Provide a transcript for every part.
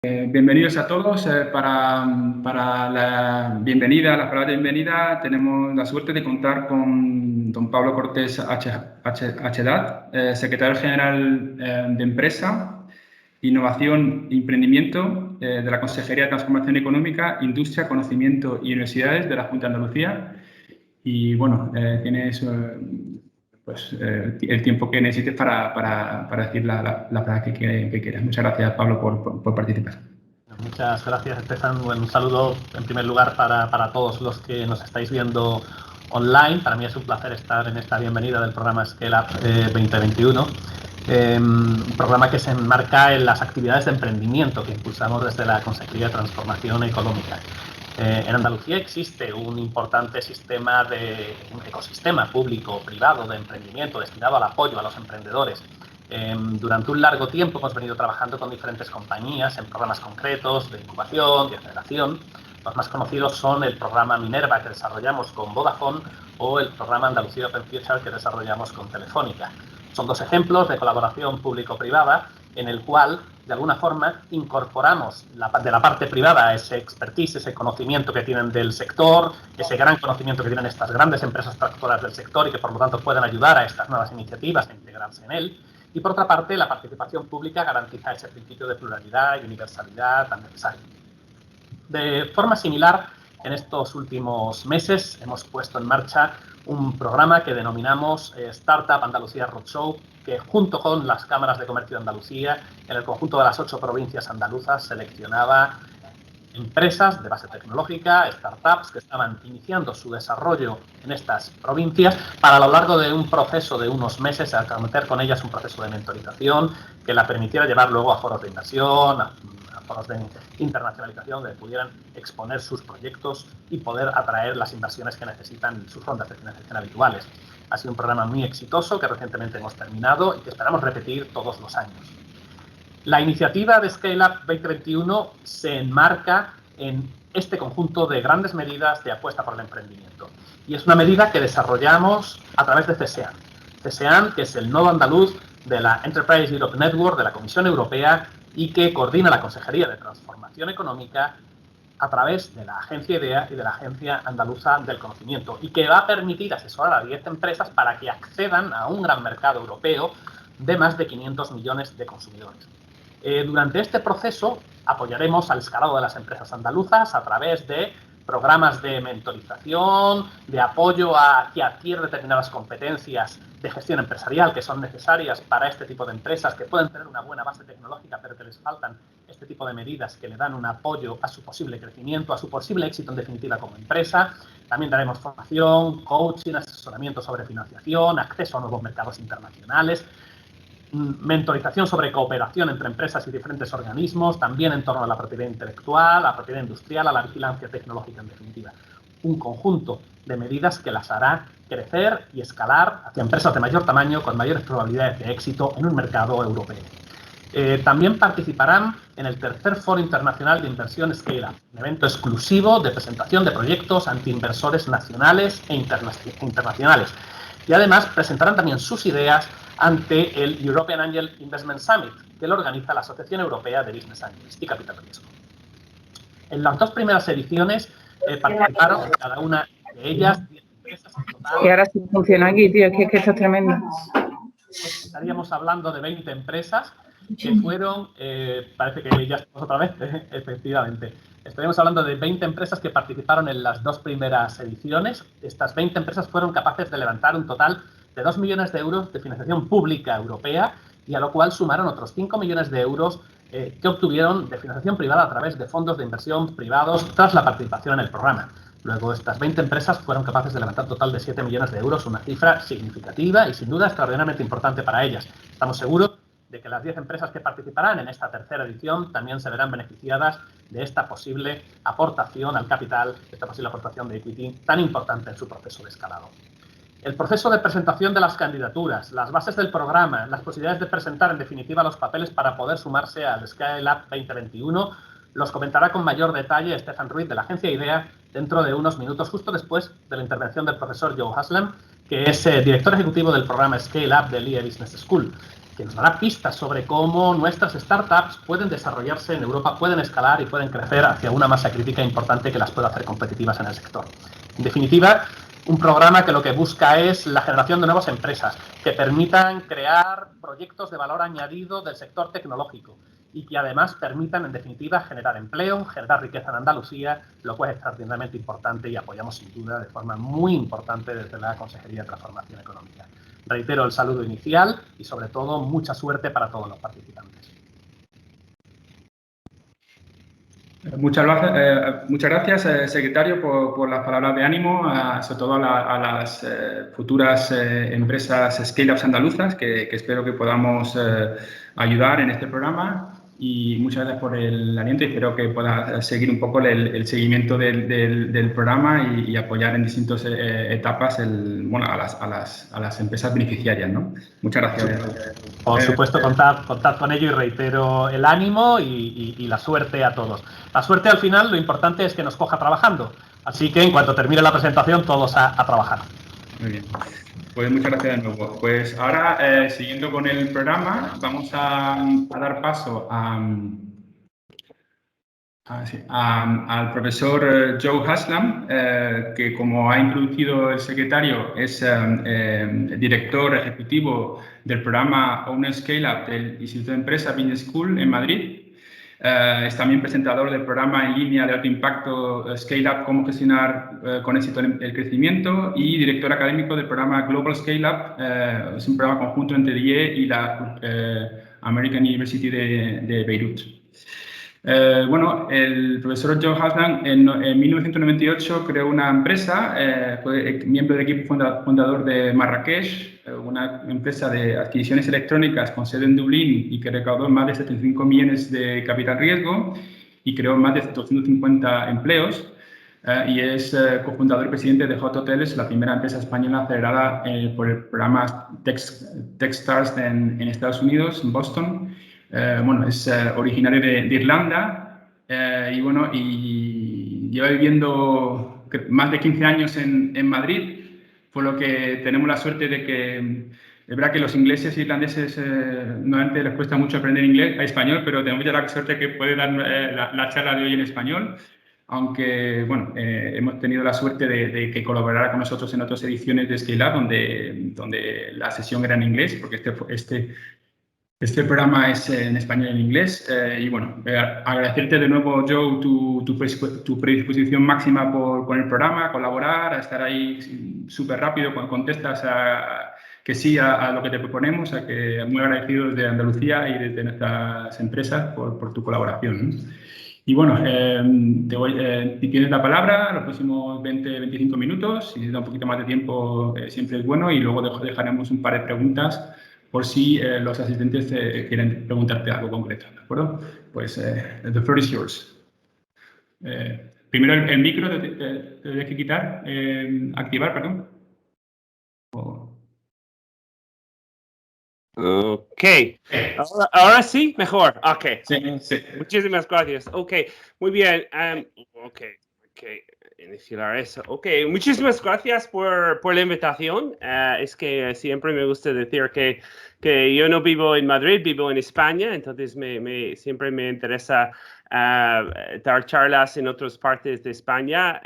Bienvenidos a todos. Para la bienvenida, las palabras de bienvenida, tenemos la suerte de contar con don Pablo Cortés Hdat, secretario general de Empresa, Innovación e Emprendimiento de la Consejería de Transformación Económica, Industria, Conocimiento y Universidades de la Junta de Andalucía. Y bueno, tienes el tiempo que necesites para decir la frase que quieras. Muchas gracias, Pablo, por participar. Muchas gracias, Estefan. Bueno, un saludo en primer lugar para todos los que nos estáis viendo online. Para mí es un placer estar en esta bienvenida del programa Scale Up 2021. Un programa que se enmarca en las actividades de emprendimiento que impulsamos desde la Consejería de Transformación Económica. En Andalucía existe un importante un ecosistema público-privado de emprendimiento destinado al apoyo a los emprendedores. Durante un largo tiempo hemos venido trabajando con diferentes compañías en programas concretos de incubación, de aceleración. Los más conocidos son el programa Minerva que desarrollamos con Vodafone o el programa Andalucía Open Future que desarrollamos con Telefónica. Son dos ejemplos de colaboración público-privada en el cual, de alguna forma, incorporamos de la parte privada ese expertise, ese conocimiento que tienen del sector, ese gran conocimiento que tienen estas grandes empresas tractoras del sector y que, por lo tanto, pueden ayudar a estas nuevas iniciativas a integrarse en él. Y, por otra parte, la participación pública garantiza ese principio de pluralidad y universalidad tan necesario. De forma similar, en estos últimos meses hemos puesto en marcha un programa que denominamos Startup Andalucía Roadshow, que junto con las cámaras de comercio de Andalucía, en el conjunto de las 8 provincias andaluzas, seleccionaba empresas de base tecnológica, startups que estaban iniciando su desarrollo en estas provincias para a lo largo de un proceso de unos meses acometer con ellas un proceso de mentorización que la permitiera llevar luego a foros de inversión, a foros de internacionalización donde pudieran exponer sus proyectos y poder atraer las inversiones que necesitan sus rondas de financiación habituales. Ha sido un programa muy exitoso que recientemente hemos terminado y que esperamos repetir todos los años. La iniciativa de Scale Up 2021 se enmarca en este conjunto de grandes medidas de apuesta por el emprendimiento. Y es una medida que desarrollamos a través de CSEAN. CSEAN, que es el nodo andaluz de la Enterprise Europe Network de la Comisión Europea y que coordina la Consejería de Transformación Económica a través de la Agencia IDEA y de la Agencia Andaluza del Conocimiento y que va a permitir asesorar a 10 empresas para que accedan a un gran mercado europeo de más de 500 millones de consumidores. Durante este proceso apoyaremos al escalado de las empresas andaluzas a través de programas de mentorización, de apoyo a que adquieren determinadas competencias de gestión empresarial que son necesarias para este tipo de empresas que pueden tener una buena base tecnológica pero que les faltan este tipo de medidas que le dan un apoyo a su posible crecimiento, a su posible éxito en definitiva como empresa. También daremos formación, coaching, asesoramiento sobre financiación, acceso a nuevos mercados internacionales, mentorización sobre cooperación entre empresas y diferentes organismos, también en torno a la propiedad intelectual, a la propiedad industrial, a la vigilancia tecnológica en definitiva. Un conjunto de medidas que las hará crecer y escalar hacia empresas de mayor tamaño con mayores probabilidades de éxito en un mercado europeo. También participarán en el tercer Foro Internacional de Inversión Scale Up, un evento exclusivo de presentación de proyectos ante inversores nacionales e internacionales. Y además presentarán también sus ideas ante el European Angel Investment Summit, que lo organiza la Asociación Europea de Business Angels y Capital Riesgo. En las dos primeras ediciones participaron cada una de ellas 10 empresas en total. Y ahora sí funciona aquí, tío, es que esto es tremendo. Estaríamos hablando de 20 empresas que fueron, parece que ya estamos otra vez, efectivamente. Estaríamos hablando de 20 empresas que participaron en las dos primeras ediciones. Estas 20 empresas fueron capaces de levantar un total de 2 millones de euros de financiación pública europea y a lo cual sumaron otros 5 millones de euros que obtuvieron de financiación privada a través de fondos de inversión privados tras la participación en el programa. Luego, estas 20 empresas fueron capaces de levantar un total de 7 millones de euros, una cifra significativa y sin duda extraordinariamente importante para ellas. Estamos seguros de que las 10 empresas que participarán en esta tercera edición también se verán beneficiadas de esta posible aportación al capital, esta posible aportación de equity tan importante en su proceso de escalado. El proceso de presentación de las candidaturas, las bases del programa, las posibilidades de presentar en definitiva los papeles para poder sumarse al Scale Up 2021 los comentará con mayor detalle Stefan Ruiz de la agencia IDEA dentro de unos minutos, justo después de la intervención del profesor Joe Haslam, que es director ejecutivo del programa Scale Up del IE Business School. que nos dará pistas sobre cómo nuestras startups pueden desarrollarse en Europa, pueden escalar y pueden crecer hacia una masa crítica importante que las pueda hacer competitivas en el sector. En definitiva, un programa que lo que busca es la generación de nuevas empresas que permitan crear proyectos de valor añadido del sector tecnológico y que además permitan, en definitiva, generar empleo, generar riqueza en Andalucía, lo cual es extraordinariamente importante y apoyamos sin duda de forma muy importante desde la Consejería de Transformación Económica. Reitero el saludo inicial y, sobre todo, mucha suerte para todos los participantes. Muchas gracias, secretario, por las palabras de ánimo, sobre todo a las futuras empresas scale-ups andaluzas, que espero que podamos ayudar en este programa. Y muchas gracias por el aliento y espero que pueda seguir un poco el seguimiento del programa y apoyar en distintas etapas a las empresas beneficiarias, ¿no? Muchas gracias. Por supuesto, contad con ello y reitero el ánimo y la suerte a todos. La suerte al final, lo importante es que nos coja trabajando. Así que en cuanto termine la presentación, todos a trabajar. Muy bien. Pues muchas gracias de nuevo. Pues ahora, siguiendo con el programa, vamos a dar paso al profesor Joe Haslam, que, como ha introducido el secretario, es director ejecutivo del programa Owner Scale Up del Instituto de Empresa Business School en Madrid. Es también presentador del programa en línea de alto impacto Scale Up, cómo gestionar con éxito el crecimiento, y director académico del programa Global Scale Up. Es un programa conjunto entre DIE y la American University de Beirut. Bueno, el profesor Joe Haslam en 1998 creó una empresa, fue miembro del equipo fundador de Marrakech, una empresa de adquisiciones electrónicas con sede en Dublín y que recaudó más de 75 millones de capital riesgo y creó más de 250 empleos. Y es cofundador y presidente de Hot Hotels, la primera empresa española acelerada por el programa Techstars en Estados Unidos, en Boston. Bueno, es originario de Irlanda y lleva viviendo más de 15 años en Madrid, por lo que tenemos la suerte de que es verdad que los ingleses e irlandeses normalmente les cuesta mucho aprender español, pero tenemos ya la suerte que puede dar la charla de hoy en español. Aunque, bueno, hemos tenido la suerte de que colaborara con nosotros en otras ediciones de Scale Up, donde la sesión era en inglés, porque este programa es en español y en inglés. Y bueno, agradecerte de nuevo, Joe, tu predisposición máxima por el programa, colaborar, a estar ahí súper rápido cuando contestas que sí a lo que te proponemos. Muy agradecido desde Andalucía y desde nuestras empresas por tu colaboración, ¿no? Y bueno, si tienes la palabra, los próximos 20-25 minutos, si da un poquito más de tiempo siempre es bueno, y luego dejaremos un par de preguntas por si los asistentes quieren preguntarte algo concreto, ¿de acuerdo? Pues, the floor is yours. Primero el micro te tienes que quitar, activar, perdón. Ok, ahora sí, mejor. Ok, sí, sí. Muchísimas gracias. Ok, muy bien. Ok, iniciar eso. Ok, muchísimas gracias por la invitación. Es que siempre me gusta decir que yo no vivo en Madrid, vivo en España, entonces siempre me interesa dar charlas en otras partes de España.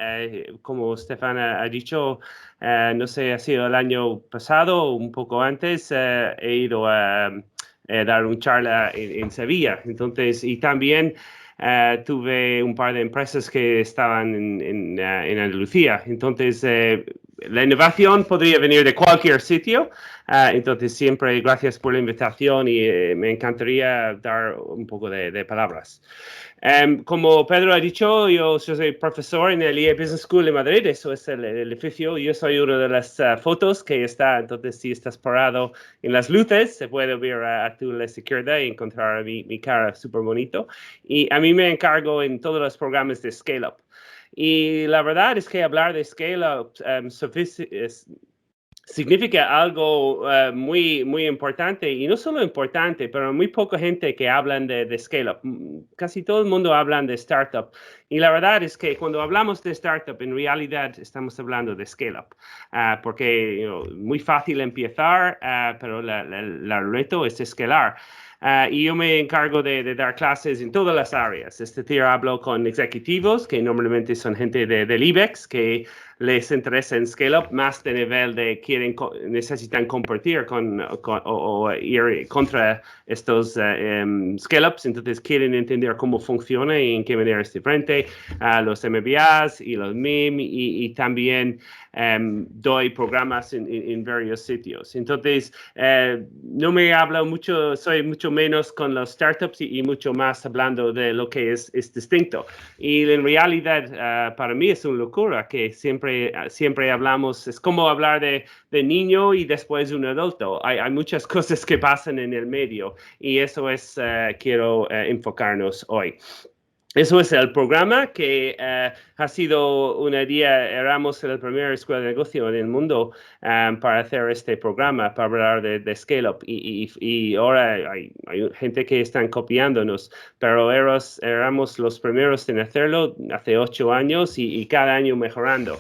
Como Stefan ha dicho, no sé, ha sido el año pasado o un poco antes, he ido a dar una charla en Sevilla. Entonces, y también tuve un par de empresas que estaban en Andalucía. Entonces, la innovación podría venir de cualquier sitio. Entonces, siempre gracias por la invitación y me encantaría dar un poco de palabras. Como Pedro ha dicho, yo soy profesor en el IE Business School de Madrid. Eso es el edificio. Yo soy una de las fotos que está. Entonces, si estás parado en las luces, se puede ver a tu izquierda y encontrar mi cara súper bonito. Y a mí me encargo en todos los programas de Scale Up. Y la verdad es que hablar de Scale Up significa algo muy, muy importante, y no solo importante, pero muy poca gente que hablan de scale-up. Casi todo el mundo habla de startup. Y la verdad es que cuando hablamos de startup, en realidad estamos hablando de scale-up, porque muy fácil empezar, pero el reto es escalar. Y yo me encargo de dar clases en todas las áreas. Es decir, hablo con ejecutivos, que normalmente son gente del IBEX, que les interesa en scale-up más de nivel de necesitan competir o ir contra estos scale-ups, entonces quieren entender cómo funciona y en qué manera es diferente, los MBAs y los MIM, y también doy programas en varios sitios. Entonces, no me hablo mucho, soy mucho menos con los startups y mucho más hablando de lo que es distinto. Y en realidad, para mí es una locura que siempre hablamos, es como hablar de niño y después de un adulto. Hay muchas cosas que pasan en el medio, y eso es, quiero enfocarnos hoy. Eso es el programa que ha sido éramos la primera escuela de negocio en el mundo para hacer este programa, para hablar de Scale-Up. Y ahora hay gente que están copiándonos, pero éramos los primeros en hacerlo hace 8 años y cada año mejorando.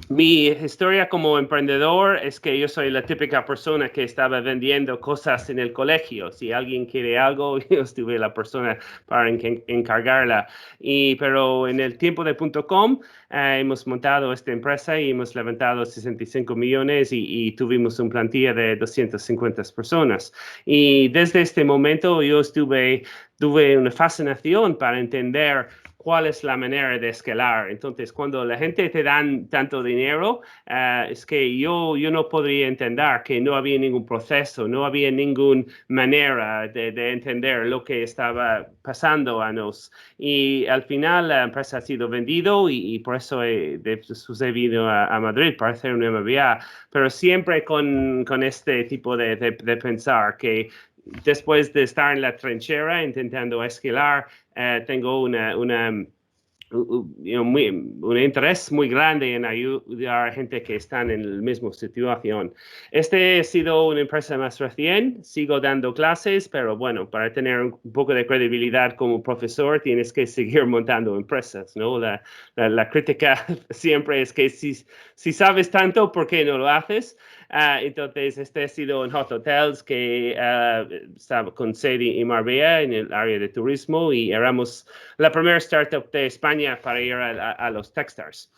Mi historia como emprendedor es que yo soy la típica persona que estaba vendiendo cosas en el colegio. Si alguien quiere algo, yo estuve la persona para encargarla. Pero en el tiempo de .com hemos montado esta empresa y hemos levantado 65 millones y tuvimos una plantilla de 250 personas. Y desde este momento yo tuve una fascinación para entender cuál es la manera de escalar. Entonces, cuando la gente te dan tanto dinero, es que yo no podría entender que no había ningún proceso, no había ninguna manera de entender lo que estaba pasando a nos. Y al final la empresa ha sido vendido y por eso he venido a Madrid para hacer un MBA, pero siempre con este tipo de pensar que después de estar en la trinchera intentando escalar, tengo un interés muy grande en ayudar a gente que están en la misma situación. Ha sido una empresa más recién, sigo dando clases, pero bueno, para tener un poco de credibilidad como profesor tienes que seguir montando empresas, ¿no? La crítica siempre es que si sabes tanto, ¿por qué no lo haces? Entonces, ha sido en Hot Hotels, que estaba con sede en Marbella, en el área de turismo, y éramos la primera startup de España para ir a los Techstars.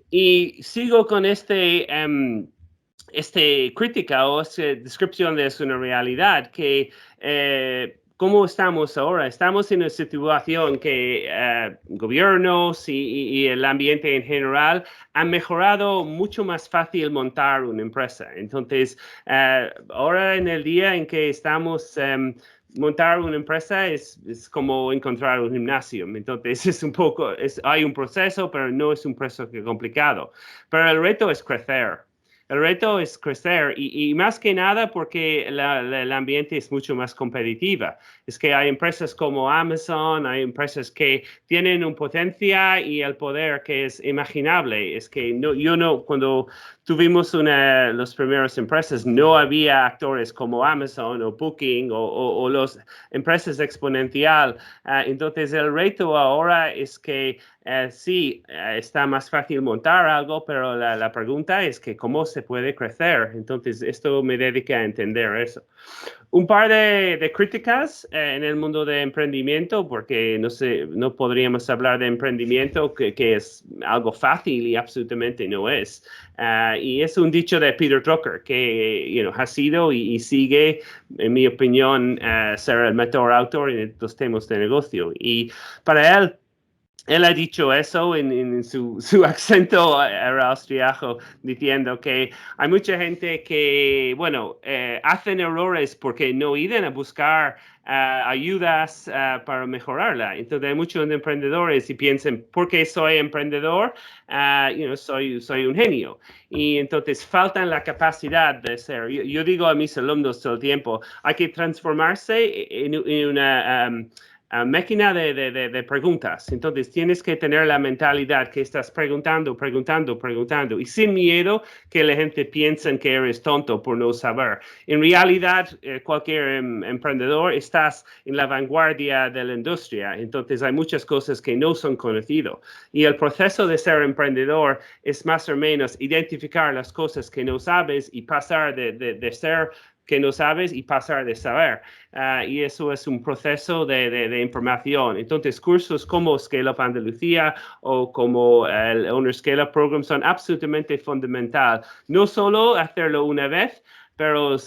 Y sigo con crítica o esta descripción de una realidad que ¿cómo estamos ahora? Estamos en una situación que gobiernos y el ambiente en general han mejorado mucho más fácil montar una empresa. Entonces, ahora en el día en que estamos montar una empresa es como encontrar un gimnasio. Entonces, hay un proceso, pero no es un proceso complicado. Pero el reto es crecer. El reto es crecer y más que nada porque el ambiente es mucho más competitiva. Es que hay empresas como Amazon, hay empresas que tienen un potencia y el poder que es imaginable. Es que cuando tuvimos las primeras empresas, no había actores como Amazon o Booking o las empresas exponencial. Entonces, el reto ahora es que sí, está más fácil montar algo, pero la pregunta es que cómo se puede crecer. Entonces, esto me dedica a entender eso. Un par de críticas en el mundo de emprendimiento, porque no podríamos hablar de emprendimiento que es algo fácil y absolutamente no es. Y es un dicho de Peter Drucker que ha sido y sigue, en mi opinión, ser el mejor autor en estos temas de negocio. Y para él ha dicho eso en su acento austriaco, diciendo que hay mucha gente que, hacen errores porque no irán a buscar ayudas para mejorarla. Entonces hay muchos emprendedores y piensan, porque soy emprendedor, soy un genio. Y entonces faltan la capacidad de ser. Yo digo a mis alumnos todo el tiempo, hay que transformarse en una máquina de preguntas. Entonces, tienes que tener la mentalidad que estás preguntando y sin miedo que la gente piense que eres tonto por no saber. En realidad, cualquier emprendedor estás en la vanguardia de la industria. Entonces, hay muchas cosas que no son conocidas. Y el proceso de ser emprendedor es más o menos identificar las cosas que no sabes y pasar de ser que no sabes y pasar de saber. Y eso es un proceso de información. Entonces, cursos como Scale Up Andalucía o como el Owner Scale Up Program son absolutamente fundamental. No solo hacerlo una vez, pero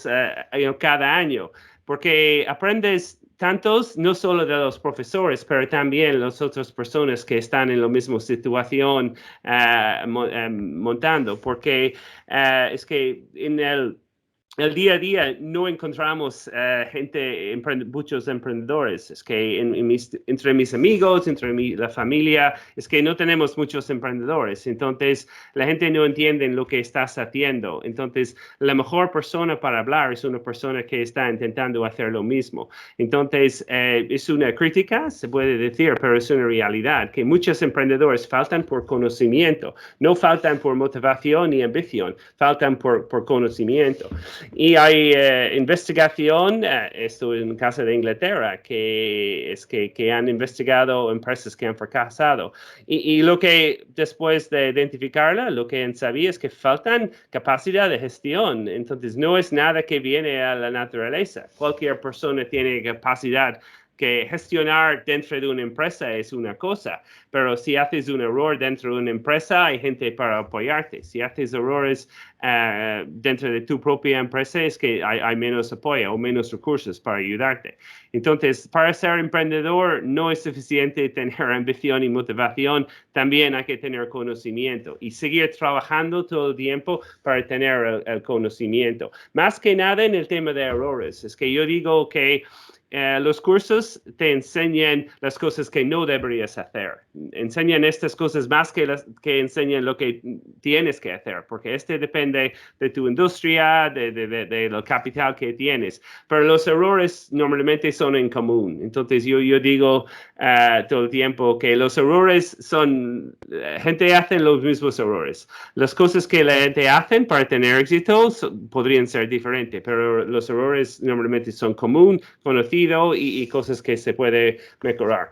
cada año, porque aprendes tantos, no solo de los profesores, pero también las otras personas que están en la misma situación montando, porque es que en el día a día no encontramos muchos emprendedores. Es que entre mis amigos, la familia, es que no tenemos muchos emprendedores. Entonces, la gente no entiende lo que estás haciendo. Entonces, la mejor persona para hablar es una persona que está intentando hacer lo mismo. Entonces, es una crítica, se puede decir, pero es una realidad, que muchos emprendedores faltan por conocimiento. No faltan por motivación ni ambición, faltan por conocimiento. Y hay investigación, esto en caso de Inglaterra, que han investigado empresas que han fracasado. Y lo que después de identificarla, lo que han sabido es que faltan capacidad de gestión. Entonces, no es nada que viene a la naturaleza. Cualquier persona tiene capacidad que gestionar dentro de una empresa es una cosa, pero si haces un error dentro de una empresa, hay gente para apoyarte. Si haces errores dentro de tu propia empresa, es que hay menos apoyo o menos recursos para ayudarte. Entonces, para ser emprendedor no es suficiente tener ambición y motivación, también hay que tener conocimiento y seguir trabajando todo el tiempo para tener el conocimiento. Más que nada en el tema de errores, es que yo digo que los cursos te enseñan las cosas que no deberías hacer. Enseñan estas cosas más que enseñan lo que tienes que hacer, porque depende de tu industria, del capital que tienes. Pero los errores normalmente son en común. Entonces yo digo todo el tiempo que los errores son, gente hace los mismos errores. Las cosas que la gente hace para tener éxito podrían ser diferentes, pero los errores normalmente son común, conocidos y cosas que se puede mejorar.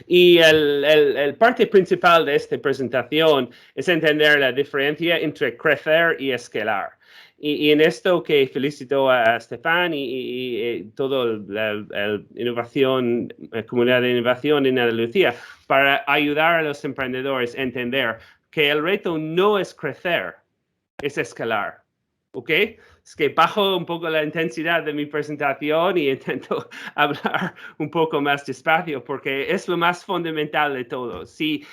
Y el parte principal de esta presentación es entender la diferencia entre crecer y escalar. Y en esto que felicito a Stefan y todo la innovación, comunidad de innovación en Andalucía, para ayudar a los emprendedores a entender que el reto no es crecer, es escalar. ¿Ok? Es que bajo un poco la intensidad de mi presentación y intento hablar un poco más despacio porque es lo más fundamental de todo. Si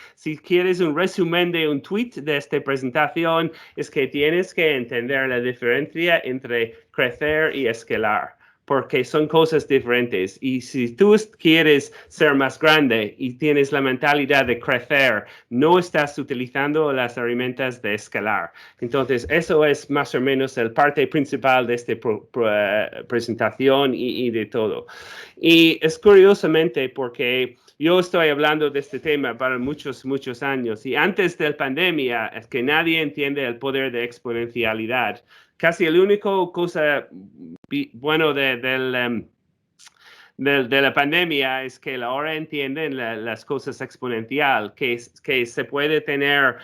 quieres un resumen de un tweet de esta presentación, es que tienes que entender la diferencia entre crecer y escalar, porque son cosas diferentes. Y si tú quieres ser más grande y tienes la mentalidad de crecer, no estás utilizando las herramientas de escalar. Entonces, eso es más o menos el parte principal de esta presentación y de todo. Y es curiosamente porque yo estoy hablando de este tema para muchos años y antes de la pandemia es que nadie entiende el poder de exponencialidad. Casi la única cosa bueno de la pandemia es que ahora entienden las cosas exponencial, que se puede tener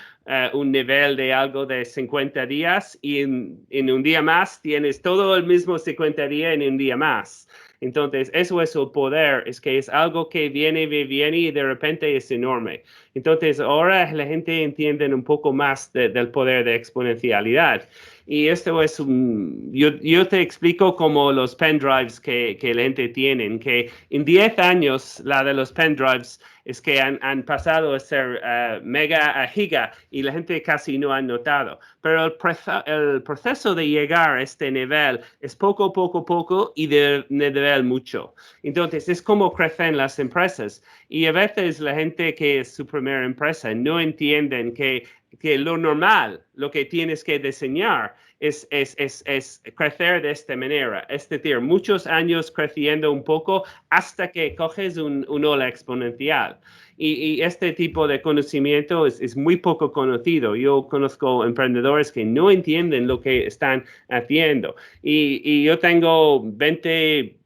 un nivel de algo de 50 días y en un día más tienes todo el mismo 50 días en un día más. Entonces, eso es el poder, es que es algo que viene y de repente es enorme. Entonces, ahora la gente entiende un poco más del poder de exponencialidad. Y esto es yo te explico como los pendrives que la gente tiene, que en 10 años la de los pendrives es que han pasado a ser mega a giga y la gente casi no ha notado. Pero el proceso de llegar a este nivel es poco y de nivel mucho. Entonces, es como crecen las empresas. Y a veces la gente que es su primera empresa no entienden que lo normal, lo que tienes que diseñar, es crecer de esta manera. Es decir, muchos años creciendo un poco hasta que coges un ola exponencial. Y este tipo de conocimiento es muy poco conocido. Yo conozco emprendedores que no entienden lo que están haciendo. Y yo tengo 20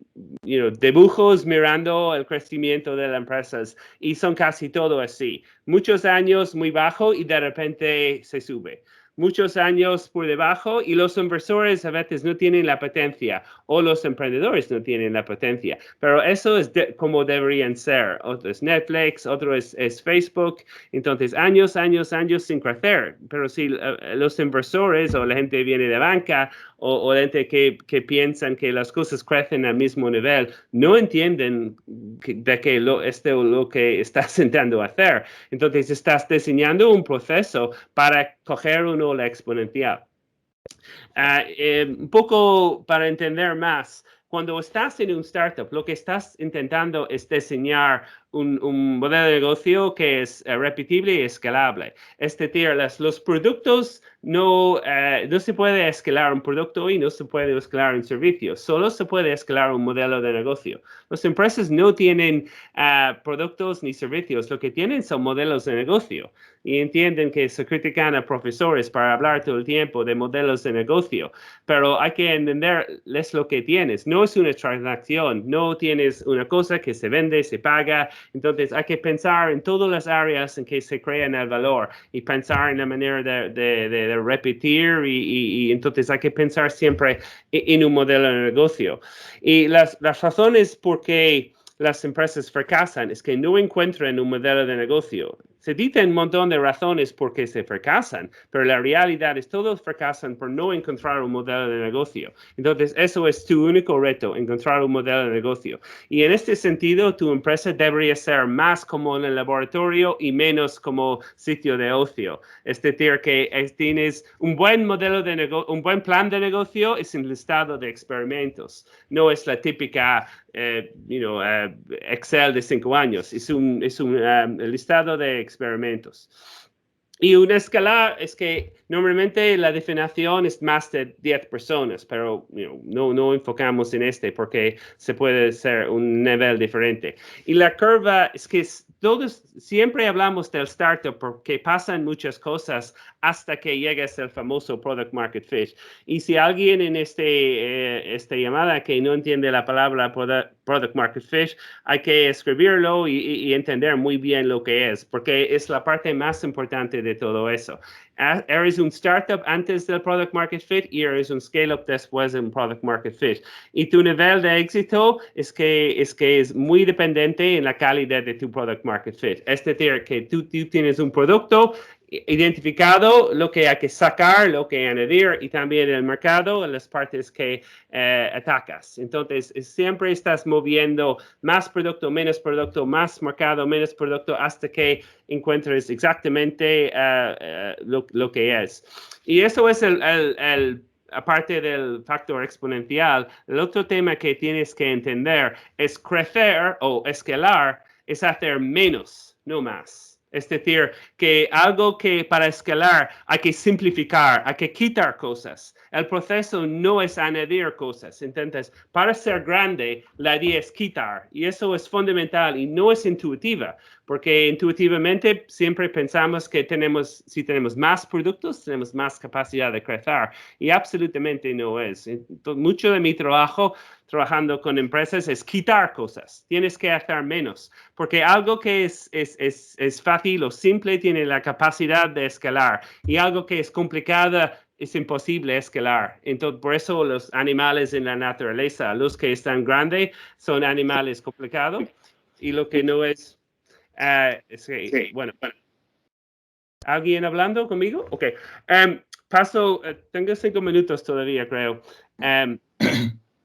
dibujos mirando el crecimiento de las empresas y son casi todo así. Muchos años muy bajo y de repente se sube. Muchos años por debajo y los inversores a veces no tienen la potencia o los emprendedores no tienen la potencia. Pero eso es como deberían ser. Otro es Netflix, otro es Facebook. Entonces, años sin crecer. Pero si los inversores o la gente que viene de banca o la gente que piensan que las cosas crecen al mismo nivel, no entienden de que lo que estás intentando hacer. Entonces, estás diseñando un proceso para coger una ola exponencial. Un poco para entender más, cuando estás en un startup, lo que estás intentando es diseñar un modelo de negocio que es repetible y escalable. Es decir, los productos no se puede escalar un producto y no se puede escalar un servicio. Solo se puede escalar un modelo de negocio. Las empresas no tienen productos ni servicios. Lo que tienen son modelos de negocio. Y entienden que se critican a profesores para hablar todo el tiempo de modelos de negocio. Pero hay que entenderles lo que tienes. No es una transacción. No tienes una cosa que se vende, se paga. Entonces hay que pensar en todas las áreas en que se crean el valor y pensar en la manera de repetir y entonces hay que pensar siempre en un modelo de negocio. Y las razones por qué las empresas fracasan es que no encuentran un modelo de negocio. Se dicen un montón de razones por qué se fracasan, pero la realidad es que todos fracasan por no encontrar un modelo de negocio. Entonces, eso es tu único reto, encontrar un modelo de negocio. Y en este sentido, tu empresa debería ser más como en el laboratorio y menos como sitio de ocio. Es decir, que tienes un buen modelo de negocio, un buen plan de negocio es un listado de experimentos. No es la típica Excel de 5 años. Es un listado de experimentos. Y una escala es que normalmente la definición es más de 10 personas, pero no enfocamos en porque se puede ser un nivel diferente. Y la curva es que todos siempre hablamos del startup porque pasan muchas cosas hasta que llegas al famoso product market fit. Y si alguien en esta llamada que no entiende la palabra product market fit, hay que escribirlo y entender muy bien lo que es, porque es la parte más importante de todo eso. Eres un startup antes del product market fit y eres un scale-up después de un product market fit. Y tu nivel de éxito es que es muy dependiente en la calidad de tu product market fit. Es decir, que tú tienes un producto identificado, lo que hay que sacar, lo que añadir y también el mercado, las partes que atacas. Entonces, siempre estás moviendo más producto, más mercado, menos producto, hasta que encuentres exactamente lo que es. Y eso es aparte del factor exponencial, el otro tema que tienes que entender es crecer o escalar, es hacer menos, no más. Es decir, que algo que para escalar hay que simplificar, hay que quitar cosas. El proceso no es añadir cosas. Entonces, para ser grande, la idea es quitar. Y eso es fundamental y no es intuitiva, porque intuitivamente siempre pensamos que si tenemos más productos, tenemos más capacidad de crecer. Y absolutamente no es. Entonces, mucho de mi trabajo trabajando con empresas es quitar cosas. Tienes que hacer menos, porque algo que es fácil o simple tiene la capacidad de escalar y algo que es complicado es imposible escalar. Entonces, por eso los animales en la naturaleza, los que están grandes, son animales complicados y lo que no es que, bueno. ¿Alguien hablando conmigo? Ok. Paso, tengo 5 minutos todavía, creo.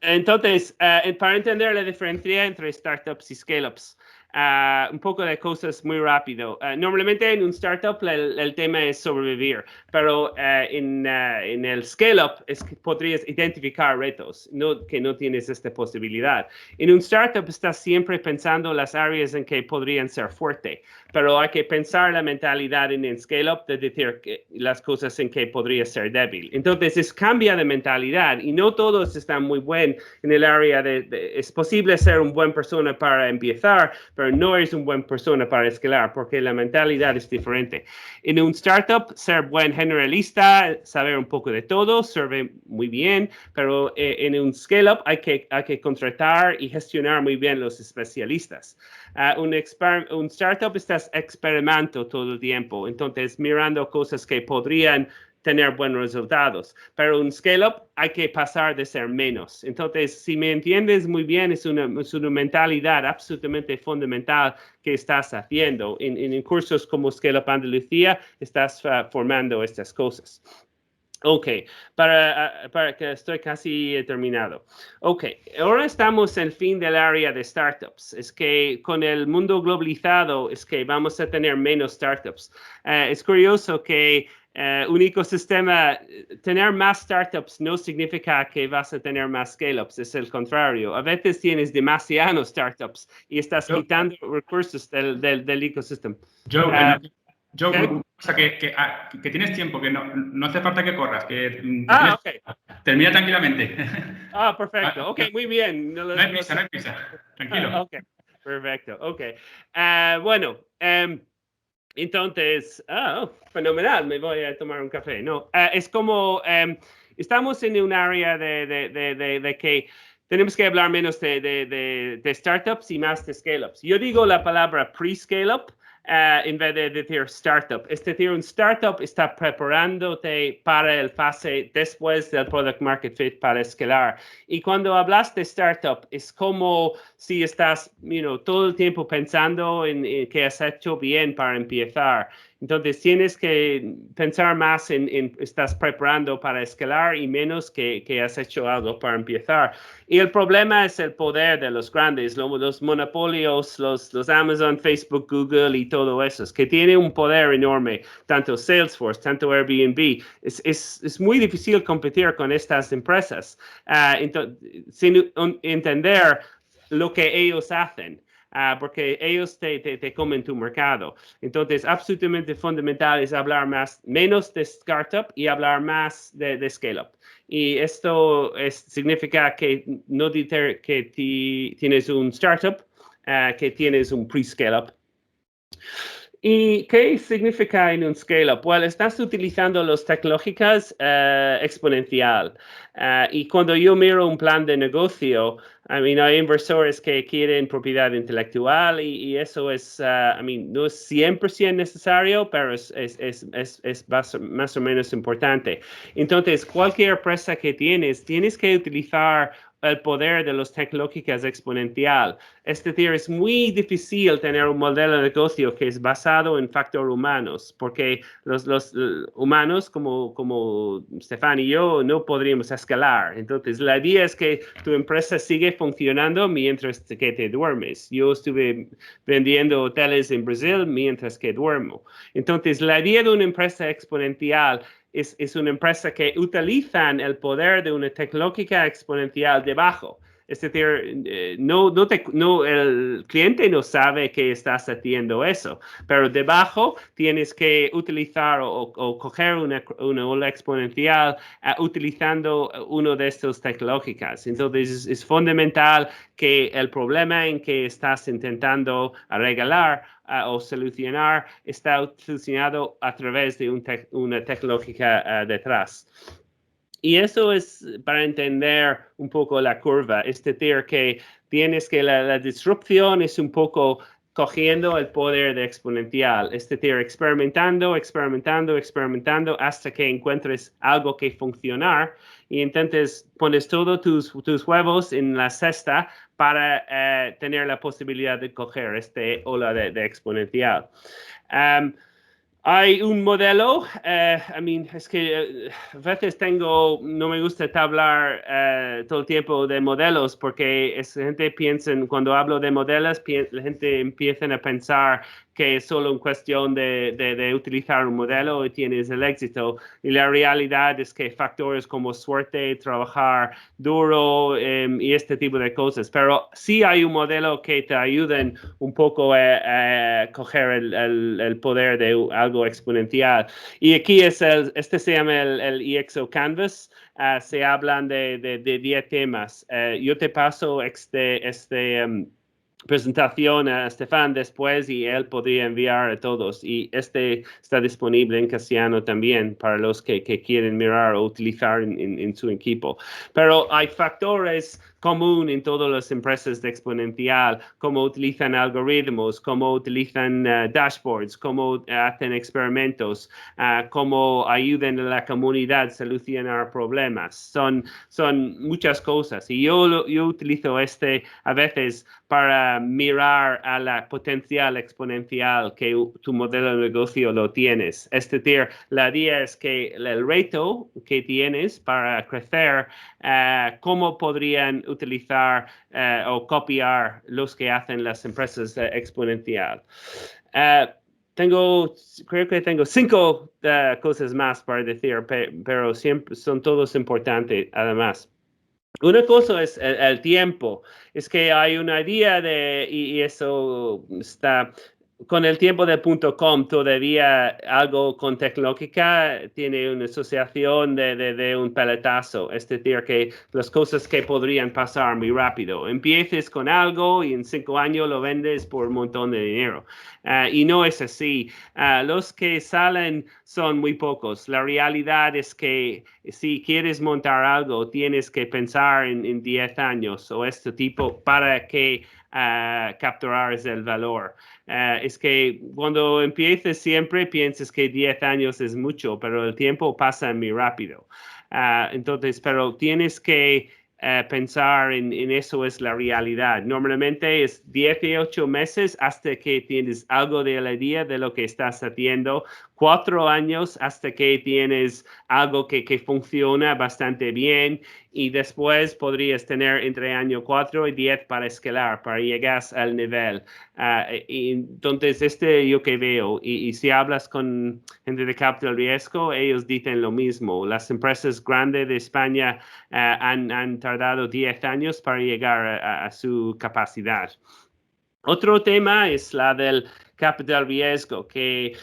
Entonces, para entender la diferencia entre startups y scale-ups, Un poco de cosas muy rápido. Normalmente en un startup el tema es sobrevivir, pero en el scale-up es que podrías identificar retos, que no tienes esta posibilidad. En un startup estás siempre pensando las áreas en que podrían ser fuerte, pero hay que pensar la mentalidad en el scale-up de decir que las cosas en que podría ser débil. Entonces cambia de mentalidad y no todos están muy buenos en el área es posible ser una buena persona para empezar, pero no eres una buena persona para escalar porque la mentalidad es diferente. En un startup, ser buen generalista, saber un poco de todo, sirve muy bien, pero en un scale-up hay que contratar y gestionar muy bien los especialistas. Un startup estás experimentando todo el tiempo, entonces mirando cosas que podrían tener buenos resultados, pero un scale-up hay que pasar de ser menos. Entonces, si me entiendes muy bien, es una mentalidad absolutamente fundamental que estás haciendo. En cursos como Scale Up Andalucía, estás formando estas cosas. Ok, para que estoy casi terminado. Ok, ahora estamos en el fin del área de startups. Es que con el mundo globalizado es que vamos a tener menos startups. Es curioso que un ecosistema, tener más startups no significa que vas a tener más scale-ups, es el contrario. A veces tienes demasiados startups y estás quitando recursos del ecosistema. Joe, o sea, que tienes tiempo, que no hace falta que corras, que ok. Termina tranquilamente. Perfecto. Ok, muy bien. No hay prisa. Tranquilo. Ok, perfecto. Ok. Bueno, entonces, fenomenal, me voy a tomar un café. No, es como, estamos en un área de que tenemos que hablar menos de startups y más de scale-ups. Yo digo la palabra pre-scale-up en vez de decir startup. Es decir, un startup está preparándote para el fase después del product market fit para escalar. Y cuando hablas de startup, es como si estás, todo el tiempo pensando en qué has hecho bien para empezar. Entonces tienes que pensar más en estás preparando para escalar y menos que has hecho algo para empezar. Y el problema es el poder de los grandes, los monopolios, los Amazon, Facebook, Google y todo eso, es que tiene un poder enorme, tanto Salesforce, tanto Airbnb. Es muy difícil competir con estas empresas sin entender lo que ellos hacen. Porque ellos te comen tu mercado. Entonces, absolutamente fundamental es hablar menos de startup y hablar más de scale-up. Y esto significa que no decir que tienes un startup, que tienes un pre-scale-up. ¿Y qué significa en un scale-up? Well, estás utilizando las tecnológicas exponencial. Y cuando yo miro un plan de negocio, hay inversores que quieren propiedad intelectual y eso es, no es 100% necesario, pero es más o menos importante. Entonces, cualquier empresa que tienes que utilizar el poder de las tecnológicas exponencial. Es decir, es muy difícil tener un modelo de negocio que es basado en factores humanos, porque los humanos como Stefan y yo no podríamos escalar. Entonces, la idea es que tu empresa sigue funcionando mientras que te duermes. Yo estuve vendiendo hoteles en Brasil mientras que duermo. Entonces, la idea de una empresa exponencial es una empresa que utilizan el poder de una tecnológica exponencial debajo. Es decir, el cliente no sabe que estás haciendo eso, pero debajo tienes que utilizar o coger una ola exponencial utilizando una de estas tecnológicas. Entonces, es fundamental que el problema en que estás intentando arreglar o solucionar está solucionado a través de una tecnológica detrás. Y eso es para entender un poco la curva, es decir, que tienes que la disrupción es un poco cogiendo el poder de exponencial, es decir, experimentando hasta que encuentres algo que funcionar y entonces pones todos tus huevos en la cesta para tener la posibilidad de coger este ola de exponencial. Hay un modelo, es que a veces no me gusta hablar todo el tiempo de modelos porque gente piensa, cuando hablo de modelos, la gente empieza a pensar que es solo una cuestión de utilizar un modelo y tienes el éxito. Y la realidad es que factores como suerte, trabajar duro y este tipo de cosas. Pero sí hay un modelo que te ayuden un poco a coger el poder de algo exponencial. Y aquí este se llama el EXO Canvas. Se hablan de 10 temas. Yo te paso presentación a Estefan después y él podría enviar a todos. Y está disponible en castellano también para los que quieren mirar o utilizar en su equipo. Pero hay factores comunes en todas las empresas de exponencial, cómo utilizan algoritmos, cómo utilizan dashboards, cómo hacen experimentos, cómo ayudan a la comunidad a solucionar problemas. Son muchas cosas. Y yo utilizo a veces para mirar a la potencial exponencial que tu modelo de negocio lo tienes. Es decir, la idea es que el reto que tienes para crecer, cómo podrían utilizar o copiar los que hacen las empresas exponencial. Creo que tengo 5 cosas más para decir, pero siempre son todos importantes además. Una cosa es el tiempo, es que hay una idea y eso está con el tiempo de .com todavía algo con tecnológica tiene una asociación de un peletazo, es decir, que las cosas que podrían pasar muy rápido. Empieces con algo y en 5 años lo vendes por un montón de dinero. Y no es así. Los que salen son muy pocos. La realidad es que si quieres montar algo, tienes que pensar en 10 años o este tipo para que capturar el valor. Es que cuando empieces siempre piensas que 10 años es mucho, pero el tiempo pasa muy rápido. Entonces, pero tienes que pensar en eso es la realidad. Normalmente es 18 meses hasta que tienes algo de la idea de lo que estás haciendo, 4 años hasta que tienes algo que funciona bastante bien y después podrías tener entre año 4 y 10 para escalar, para llegar al nivel. Y entonces, yo que veo, y si hablas con gente de capital riesgo, ellos dicen lo mismo. Las empresas grandes de España han tardado 10 años para llegar a su capacidad. Otro tema es la del capital riesgo, que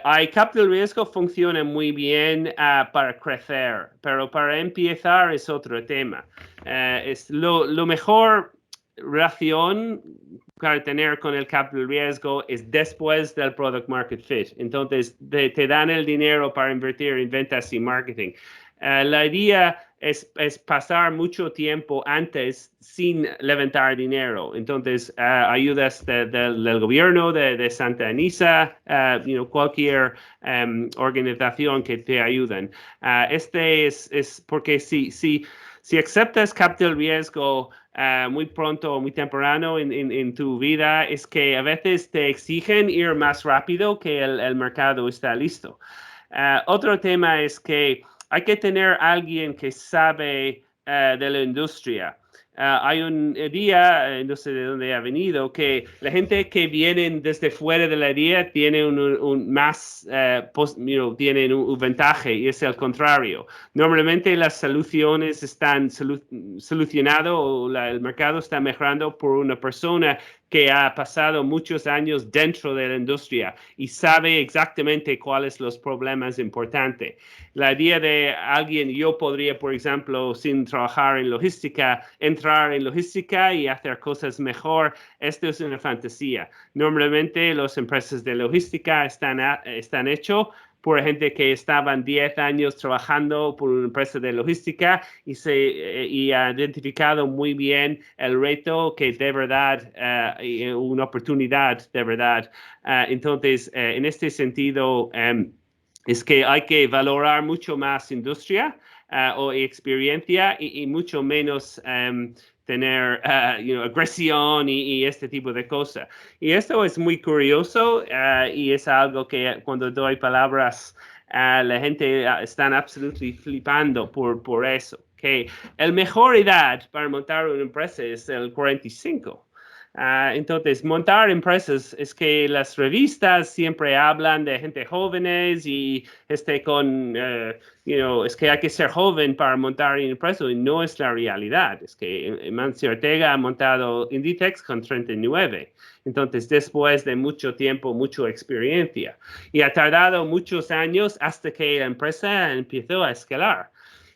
hay capital riesgo funciona muy bien para crecer, pero para empezar es otro tema. Es lo mejor relación para tener con el capital riesgo es después del product market fit. Entonces, te dan el dinero para invertir en ventas y marketing. La idea es pasar mucho tiempo antes sin levantar dinero. Entonces, ayudas del gobierno, de Santa Anisa, cualquier organización que te ayuden. Es porque si aceptas capital riesgo muy pronto o muy temprano en tu vida, es que a veces te exigen ir más rápido que el mercado está listo. Otro tema es que hay que tener alguien que sabe de la industria. Hay un día, no sé de dónde ha venido, que la gente que viene desde fuera de la idea tiene tienen un ventaja y es el contrario. Normalmente las soluciones están solucionadas o el mercado está mejorando por una persona que ha pasado muchos años dentro de la industria y sabe exactamente cuáles son los problemas importantes. La idea de alguien, yo podría, por ejemplo, sin trabajar en logística, entrar en logística y hacer cosas mejor, esto es una fantasía. Normalmente las empresas de logística están hechas por gente que estaban 10 años trabajando por una empresa de logística y ha identificado muy bien el reto que de verdad, una oportunidad de verdad. Entonces, en este sentido, es que hay que valorar mucho más industria o experiencia y mucho menos tener agresión y este tipo de cosas. Y esto es muy curioso y es algo que cuando doy palabras la gente están absolutamente flipando por eso. Que la mejor edad para montar una empresa es el 45. Entonces, montar empresas es que las revistas siempre hablan de gente jóvenes y es que hay que ser joven para montar una empresa y no es la realidad. Es que Mancio Ortega ha montado Inditex con 39. Entonces, después de mucho tiempo, mucha experiencia. Y ha tardado muchos años hasta que la empresa empezó a escalar.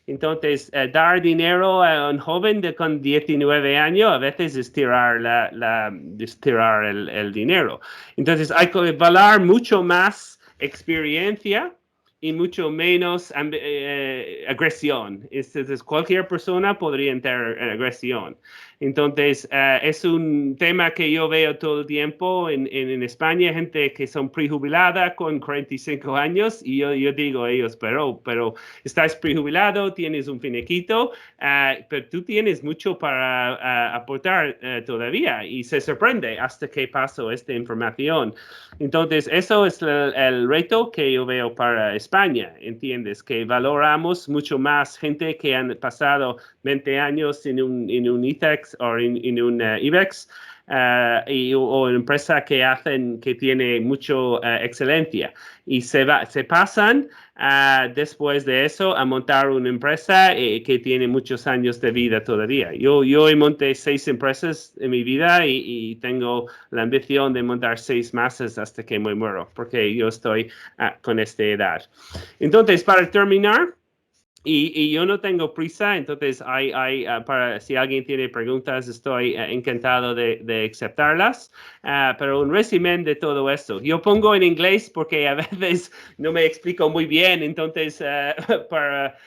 Entonces, dar dinero a un joven con 19 años a veces es tirar el dinero. Entonces, hay que valorar mucho más experiencia y mucho menos agresión. Entonces, cualquier persona podría entrar en agresión. Entonces, es un tema que yo veo todo el tiempo en España, gente que son prejubilada con 45 años, y yo digo a ellos, pero estás prejubilado, tienes un finiquito, pero tú tienes mucho para aportar todavía, y se sorprende hasta que paso esta información. Entonces, eso es el reto que yo veo para España, ¿entiendes? Que valoramos mucho más gente que han pasado 20 años en un ITEX o en un IBEX o una empresa que tiene mucha excelencia y se pasan después de eso a montar una empresa que tiene muchos años de vida todavía. Yo monté 6 empresas en mi vida y tengo la ambición de montar 6 más hasta que me muero, porque yo estoy con esta edad. Entonces, para terminar, y yo no tengo prisa, entonces si alguien tiene preguntas, estoy encantado de aceptarlas. Pero un resumen de todo esto. Yo pongo en inglés porque a veces no me explico muy bien, entonces para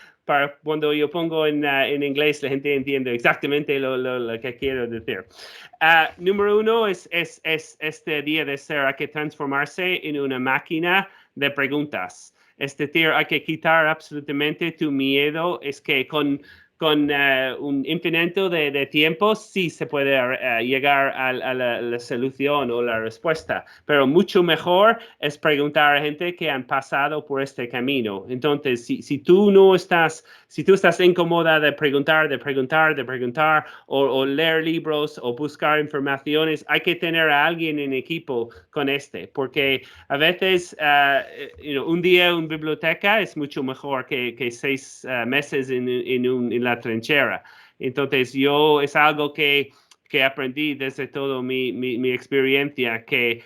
cuando yo pongo en inglés, la gente entiende exactamente lo que quiero decir. Número 1 es este día de ser, hay que transformarse en una máquina de preguntas. Es decir, hay que quitar absolutamente tu miedo. Es que con un infinito de tiempo sí se puede llegar a la solución o la respuesta, pero mucho mejor es preguntar a gente que han pasado por este camino. Entonces, si tú estás incómoda de preguntar o leer libros o buscar informaciones, hay que tener a alguien en equipo con porque a veces un día en biblioteca es mucho mejor que 6 meses en la trinchera. Entonces, es algo que aprendí desde toda mi experiencia, que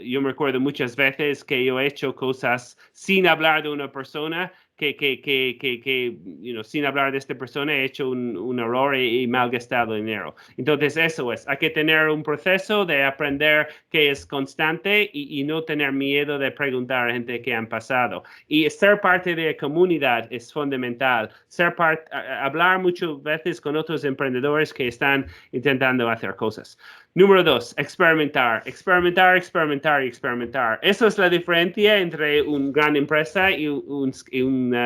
yo me recuerdo muchas veces que yo he hecho cosas sin hablar de una persona, sin hablar de esta persona he hecho un error y malgastado dinero. Entonces, eso hay que tener un proceso de aprender que es constante y no tener miedo de preguntar a gente que han pasado. Y ser parte de la comunidad es fundamental. Hablar muchas veces con otros emprendedores que están intentando hacer cosas. Número 2, experimentar. Eso es la diferencia entre una gran empresa y un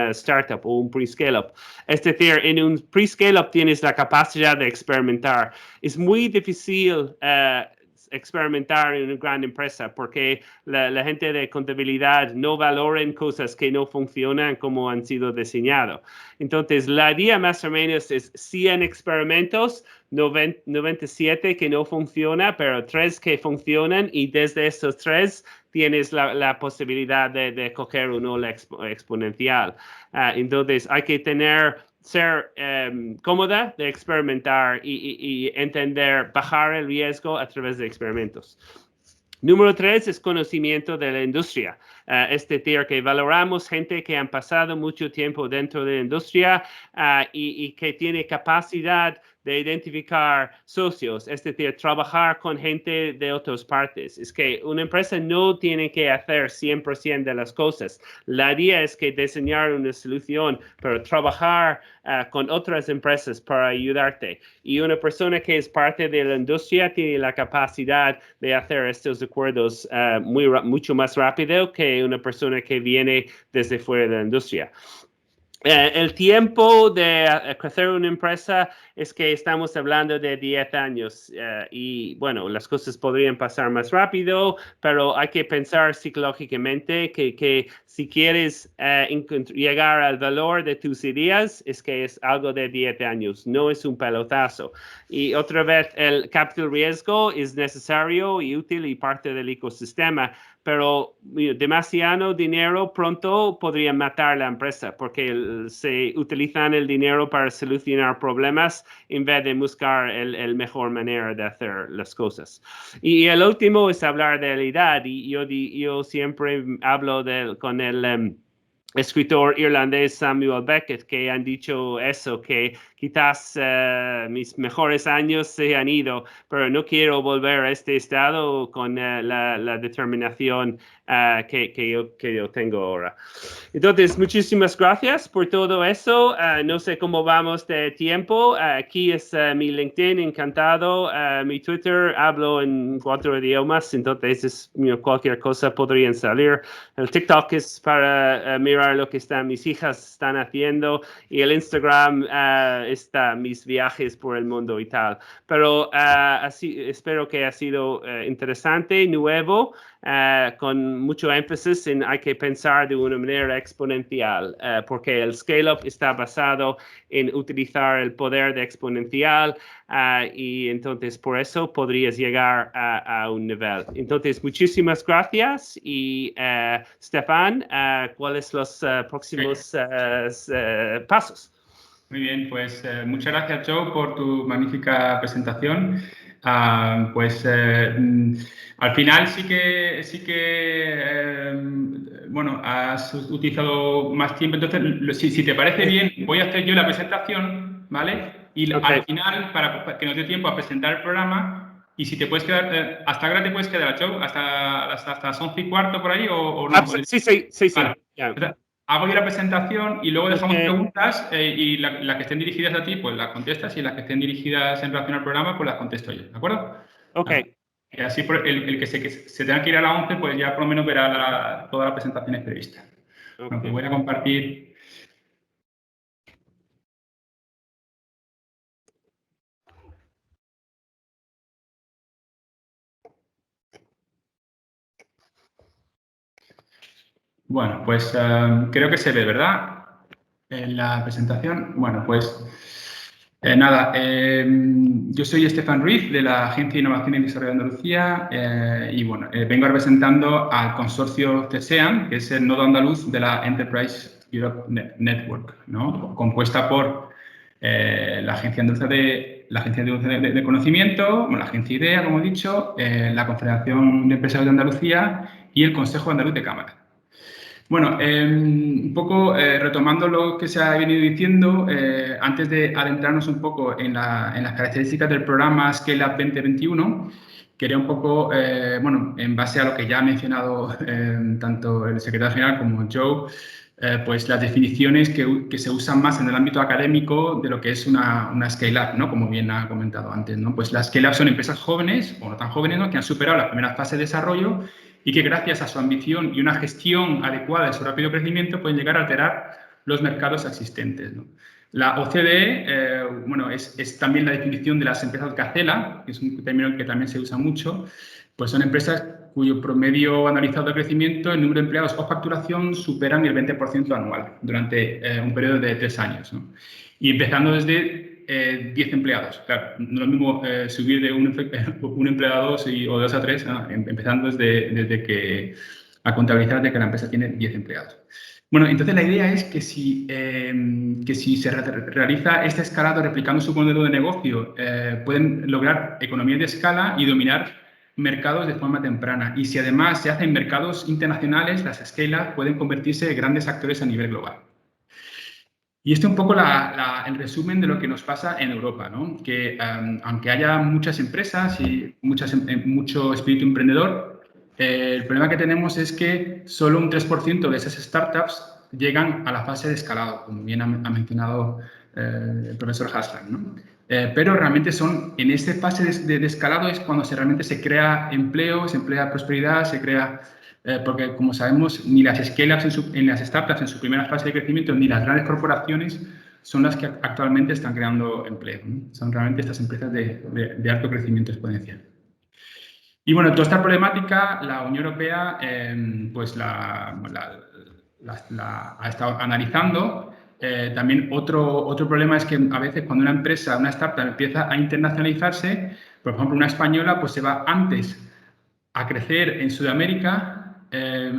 startup o un pre-scale-up. Es decir, en un pre-scale-up tienes la capacidad de experimentar. Es muy difícil experimentar en una gran empresa porque la gente de contabilidad no valoran cosas que no funcionan como han sido diseñadas. Entonces, la idea más o menos es 100 experimentos, 97 que no funcionan, pero 3 que funcionan, y desde esos 3 tienes la posibilidad de coger una ola exponencial. Entonces, hay que ser cómoda de experimentar y entender, bajar el riesgo a través de experimentos. Número 3 es conocimiento de la industria. Es decir, que valoramos gente que han pasado mucho tiempo dentro de la industria y que tiene capacidad de identificar socios, es decir, trabajar con gente de otras partes. Es que una empresa no tiene que hacer 100% de las cosas. La idea es que diseñar una solución, pero trabajar con otras empresas para ayudarte. Y una persona que es parte de la industria tiene la capacidad de hacer estos acuerdos mucho más rápido que una persona que viene desde fuera de la industria. El tiempo de crecer una empresa es que estamos hablando de 10 años y bueno, las cosas podrían pasar más rápido, pero hay que pensar psicológicamente que si quieres llegar al valor de tus ideas es que es algo de 10 años, no es un pelotazo. Y otra vez, el capital riesgo es necesario y útil y parte del ecosistema, pero demasiado dinero pronto podría matar la empresa porque se utilizan el dinero para solucionar problemas en vez de buscar la mejor manera de hacer las cosas. Y el último es hablar de la edad y yo siempre hablo con el escritor irlandés Samuel Beckett, que han dicho eso, que quizás mis mejores años se han ido, pero no quiero volver a este estado con la determinación que yo tengo ahora. Entonces, muchísimas gracias por todo eso. No sé cómo vamos de tiempo. Aquí es mi LinkedIn, encantado. Mi Twitter, hablo en 4 idiomas, entonces cualquier cosa podría salir. El TikTok es para mirar lo que mis hijas están haciendo y el Instagram está mis viajes por el mundo y tal. Pero así, espero que ha sido interesante, nuevo, con mucho énfasis en hay que pensar de una manera exponencial, porque el scale-up está basado en utilizar el poder de exponencial y entonces por eso podrías llegar a un nivel. Entonces, muchísimas gracias y Stefan, ¿cuáles son los próximos pasos? Muy bien, pues muchas gracias, Joe, por tu magnífica presentación. Al final sí que bueno, has utilizado más tiempo. Entonces, si te parece bien, voy a hacer yo la presentación, ¿vale? Y al final, para que nos dé tiempo a presentar el programa, y si te puedes quedar, ¿hasta ahora te puedes quedar, Joe? ¿Hasta las 11:15 por ahí o no? Sí. Vale. Yeah. Hago yo la presentación y luego dejamos preguntas y las que estén dirigidas a ti, pues las contestas y las que estén dirigidas en relación al programa, pues las contesto yo, ¿de acuerdo? Ok. Y así el que se tenga que ir a la 11, pues ya por lo menos verá todas las presentaciones previstas. Okay. Bueno, pues voy a compartir. Bueno, pues creo que se ve, ¿verdad? En la presentación. Bueno, pues nada, yo soy Estefan Ruiz de la Agencia de Innovación y Desarrollo de Andalucía y bueno, vengo representando al consorcio CESEAN, que es el nodo andaluz de la Enterprise Europe Network, ¿no? Compuesta por la Agencia Andaluza de Conocimiento, la Agencia IDEA, como he dicho, la Confederación de Empresarios de Andalucía y el Consejo Andaluz de Cámara. Bueno, un poco retomando lo que se ha venido diciendo, antes de adentrarnos un poco en las características del programa Scale Up 2021, quería un poco, bueno, en base a lo que ya ha mencionado tanto el secretario general como Joe, pues las definiciones que se usan más en el ámbito académico de lo que es una Scale Up, ¿no? Como bien ha comentado antes, ¿no? Pues las Scale Up son empresas jóvenes o no tan jóvenes, ¿no? Que han superado la primera fase de desarrollo y que gracias a su ambición y una gestión adecuada de su rápido crecimiento pueden llegar a alterar los mercados existentes, ¿no? La OCDE, bueno, es también la definición de las empresas gacela, que es un término que también se usa mucho, pues son empresas cuyo promedio analizado de crecimiento, el número de empleados o facturación superan el 20% anual durante un periodo de 3 años, ¿no? Y empezando desde 10 empleados. Claro, no es lo mismo subir de un empleado a 2 o de 2 a 3, empezando desde que a contabilizar de que la empresa tiene 10 empleados. Bueno, entonces la idea es que si se realiza este escalado replicando su modelo de negocio, pueden lograr economías de escala y dominar mercados de forma temprana. Y si además se hacen mercados internacionales, las scale-up pueden convertirse en grandes actores a nivel global. Y este es un poco el resumen de lo que nos pasa en Europa, ¿no? Que aunque haya muchas empresas y mucho espíritu emprendedor, el problema que tenemos es que solo un 3% de esas startups llegan a la fase de escalado, como bien ha mencionado el profesor Haslam, ¿no? Pero realmente en esta fase de escalado es cuando realmente se crea empleo, se emplea prosperidad, se crea porque, como sabemos, ni las scale-ups en las startups en su primera fase de crecimiento, ni las grandes corporaciones son las que actualmente están creando empleo, ¿no? Son realmente estas empresas de alto crecimiento exponencial. Y bueno, toda esta problemática la Unión Europea pues la ha estado analizando. También otro problema es que a veces cuando una empresa, una startup empieza a internacionalizarse, por ejemplo, una española pues se va antes a crecer en Sudamérica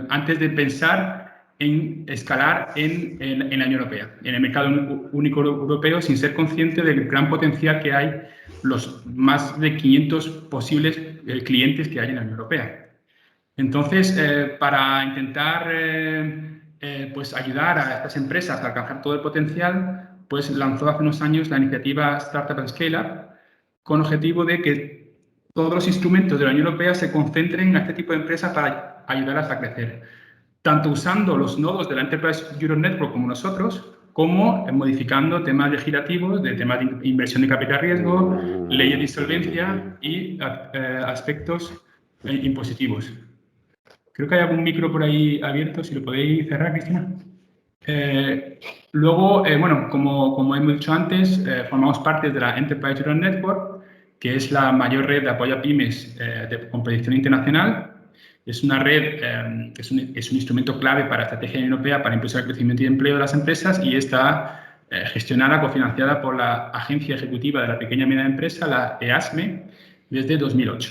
antes de pensar en escalar en la Unión Europea, en el mercado único europeo, sin ser consciente del gran potencial que hay, los más de 500 posibles clientes que hay en la Unión Europea. Entonces, para intentar pues ayudar a estas empresas a alcanzar todo el potencial, pues lanzó hace unos años la iniciativa Startup and Scale Up, con objetivo de que todos los instrumentos de la Unión Europea se concentren en este tipo de empresas para ayudarlas a crecer, tanto usando los nodos de la Enterprise Europe Network como nosotros, como modificando temas legislativos, de temas de inversión de capital riesgo, leyes de insolvencia y aspectos impositivos. Creo que hay algún micro por ahí abierto, si lo podéis cerrar, Cristina. Luego, bueno, como hemos dicho antes, formamos parte de la Enterprise Europe Network, que es la mayor red de apoyo a pymes con proyección internacional. Es una red que es un instrumento clave para la estrategia europea para impulsar el crecimiento y empleo de las empresas y está gestionada, cofinanciada por la Agencia Ejecutiva de la Pequeña y Mediana Empresa, la EASME, desde 2008.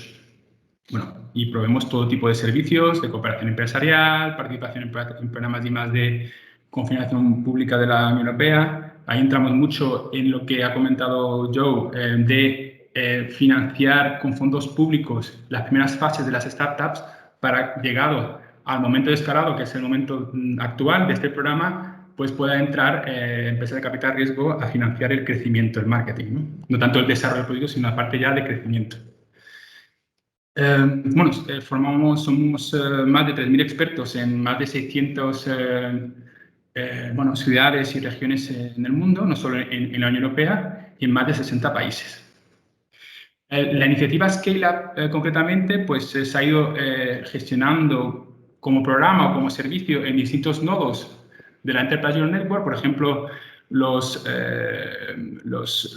Bueno, y proveemos todo tipo de servicios de cooperación empresarial, participación en programas de confinanciación pública de la Unión Europea. Ahí entramos mucho en lo que ha comentado Joe, de financiar con fondos públicos las primeras fases de las startups para, llegado al momento de escalado, que es el momento actual de este programa, pues pueda entrar empresas de capital riesgo a financiar el crecimiento, el marketing, no tanto el desarrollo del producto, sino la parte ya de crecimiento. Bueno, somos más de 3.000 expertos en más de 600 bueno, ciudades y regiones en el mundo, no solo en la Unión Europea, y en más de 60 países. La iniciativa Scale Up, concretamente, pues se ha ido gestionando como programa o como servicio en distintos nodos de la Enterprise Europe Network. Por ejemplo, los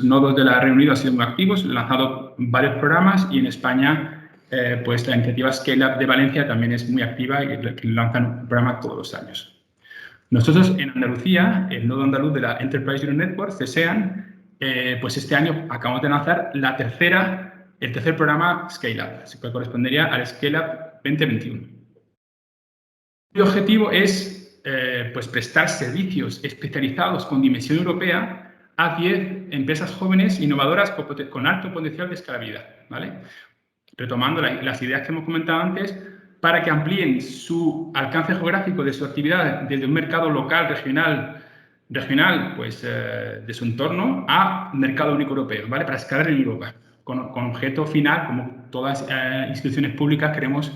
nodos de la Reino Unido han sido muy activos, han lanzado varios programas y en España pues la iniciativa Scale Up de Valencia también es muy activa y lanzan un programa todos los años. Nosotros en Andalucía, el nodo andaluz de la Enterprise Europe Network, CESEAN, pues este año acabamos de lanzar el tercer programa Scale Up, que correspondería al Scale Up 2021. El objetivo es pues prestar servicios especializados con dimensión europea a 10 empresas jóvenes innovadoras con alto potencial de escalabilidad, ¿vale? Retomando las ideas que hemos comentado antes, para que amplíen su alcance geográfico de su actividad desde un mercado local, regional pues, de su entorno a mercado único europeo, ¿vale? Para escalar en Europa, con objeto final, como todas instituciones públicas, queremos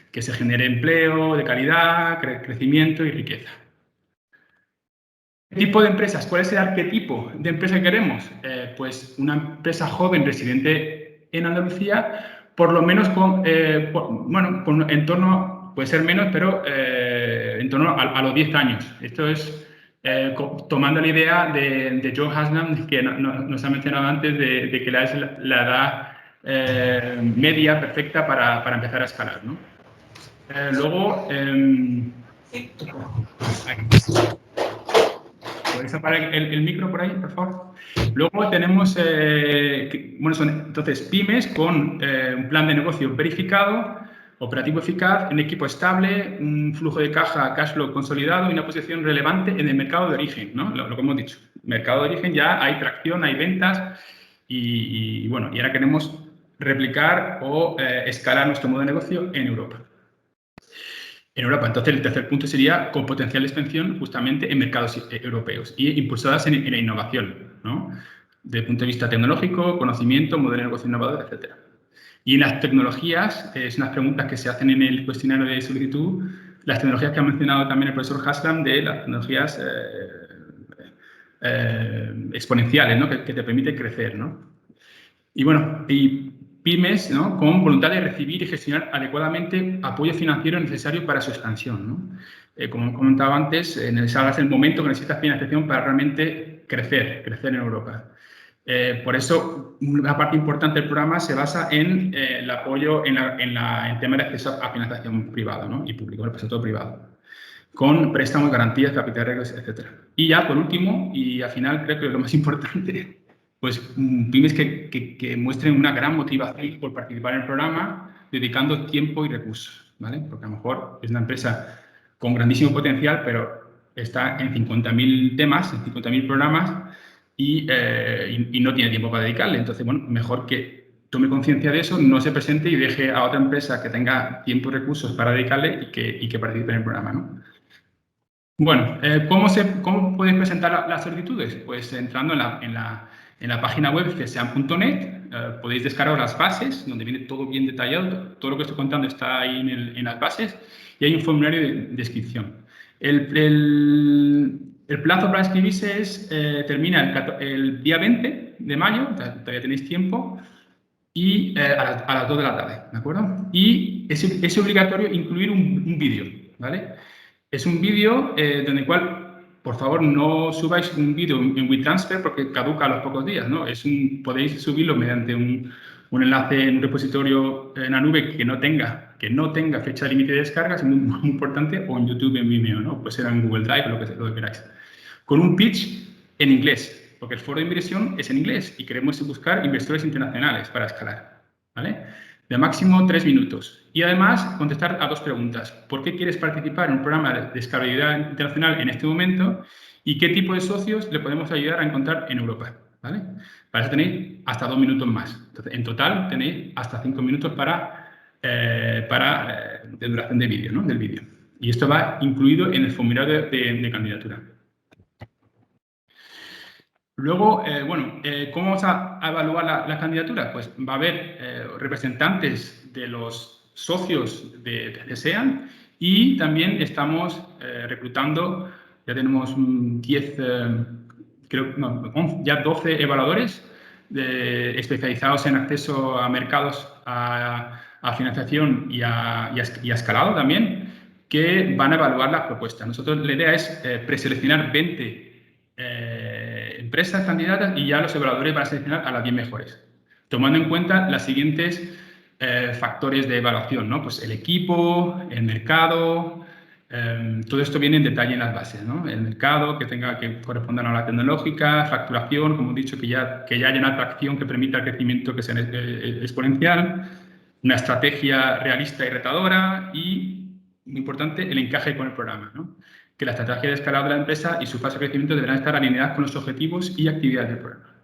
que se genere empleo de calidad, crecimiento y riqueza. ¿Qué tipo de empresas? ¿Cuál es el arquetipo de empresa que queremos? Pues una empresa joven residente en Andalucía, por lo menos bueno, en torno, puede ser menos, pero en torno a los 10 años. Esto es tomando la idea de Joe Haslam, que nos ha mencionado antes, de que es la edad media perfecta para empezar a escalar, ¿no? Luego, ¿podéis apagar el micro por ahí, por favor? Luego tenemos, bueno, son entonces pymes con un plan de negocio verificado, operativo eficaz, un equipo estable, un flujo de caja, cash flow consolidado y una posición relevante en el mercado de origen, ¿no? Lo que hemos dicho. Mercado de origen ya hay tracción, hay ventas y bueno, y ahora queremos replicar o escalar nuestro modo de negocio en Europa. Entonces, el tercer punto sería con potencial de expansión justamente en mercados europeos y impulsadas en la innovación, ¿no? Desde el punto de vista tecnológico, conocimiento, modelo de negocio innovador, etc. Y en las tecnologías, es unas preguntas que se hacen en el cuestionario de solicitud, las tecnologías que ha mencionado también el profesor Haslam, de las tecnologías exponenciales, ¿no? que te permiten crecer, ¿no? Y bueno, y pymes, ¿no?, con voluntad de recibir y gestionar adecuadamente apoyo financiero necesario para su expansión, ¿no? Como comentaba antes, es el momento que necesita financiación para realmente crecer en Europa. Por eso, una parte importante del programa se basa en el apoyo en temas de acceso a financiación privada, ¿no?, y público, el sector privado, con préstamos, garantías, capital riesgos, etc. Y ya, por último, y al final creo que lo más importante, pues pymes que muestren una gran motivación por participar en el programa, dedicando tiempo y recursos, ¿vale? Porque a lo mejor es una empresa con grandísimo potencial, pero está en 50.000 temas, en 50.000 programas y no tiene tiempo para dedicarle. Entonces, bueno, mejor que tome conciencia de eso, no se presente y deje a otra empresa que tenga tiempo y recursos para dedicarle y que participe en el programa, ¿no? Bueno, ¿cómo puedes presentar las solicitudes? Pues entrando en la página web cesean.net, podéis descargar las bases, donde viene todo bien detallado, todo lo que estoy contando está ahí en las bases, y hay un formulario de inscripción. El plazo para inscribirse termina el día 20 de mayo, todavía tenéis tiempo, y a las 2 de la tarde, ¿de acuerdo? Y es obligatorio incluir un vídeo, ¿vale? Es un vídeo donde el cual, por favor, no subáis un vídeo en WeTransfer porque caduca a los pocos días, ¿no? Podéis subirlo mediante un enlace en un repositorio en la nube que no tenga fecha límite de descarga, es muy importante, o en YouTube, en Vimeo, ¿no? Pues será en Google Drive, lo que queráis. Con un pitch en inglés, porque el foro de inversión es en inglés y queremos buscar inversores internacionales para escalar, ¿vale? De máximo 3 minutos. Y además contestar a 2 preguntas. ¿Por qué quieres participar en un programa de escalabilidad internacional en este momento? ¿Y qué tipo de socios le podemos ayudar a encontrar en Europa? ¿Vale? Para eso tenéis hasta 2 minutos más. Entonces, en total tenéis hasta 5 minutos de duración de vídeo, ¿no?, del vídeo. Y esto va incluido en el formulario de candidatura. Luego, ¿cómo vamos a evaluar la candidatura? Pues va a haber representantes de los socios de CESEAN y también estamos reclutando, ya tenemos 12 evaluadores especializados en acceso a mercados, a financiación y a escalado también, que van a evaluar las propuestas. Nosotros, la idea es preseleccionar 20 empresas candidatas y ya los evaluadores van a seleccionar a las 10 mejores, tomando en cuenta los siguientes factores de evaluación, ¿no? Pues el equipo, el mercado, todo esto viene en detalle en las bases, ¿no? El mercado, que corresponda a la tecnológica, facturación, como he dicho, que ya haya una atracción que permita el crecimiento que sea exponencial, una estrategia realista y retadora y, muy importante, el encaje con el programa, ¿no? Que la estrategia de escalado de la empresa y su fase de crecimiento deberán estar alineadas con los objetivos y actividades del programa.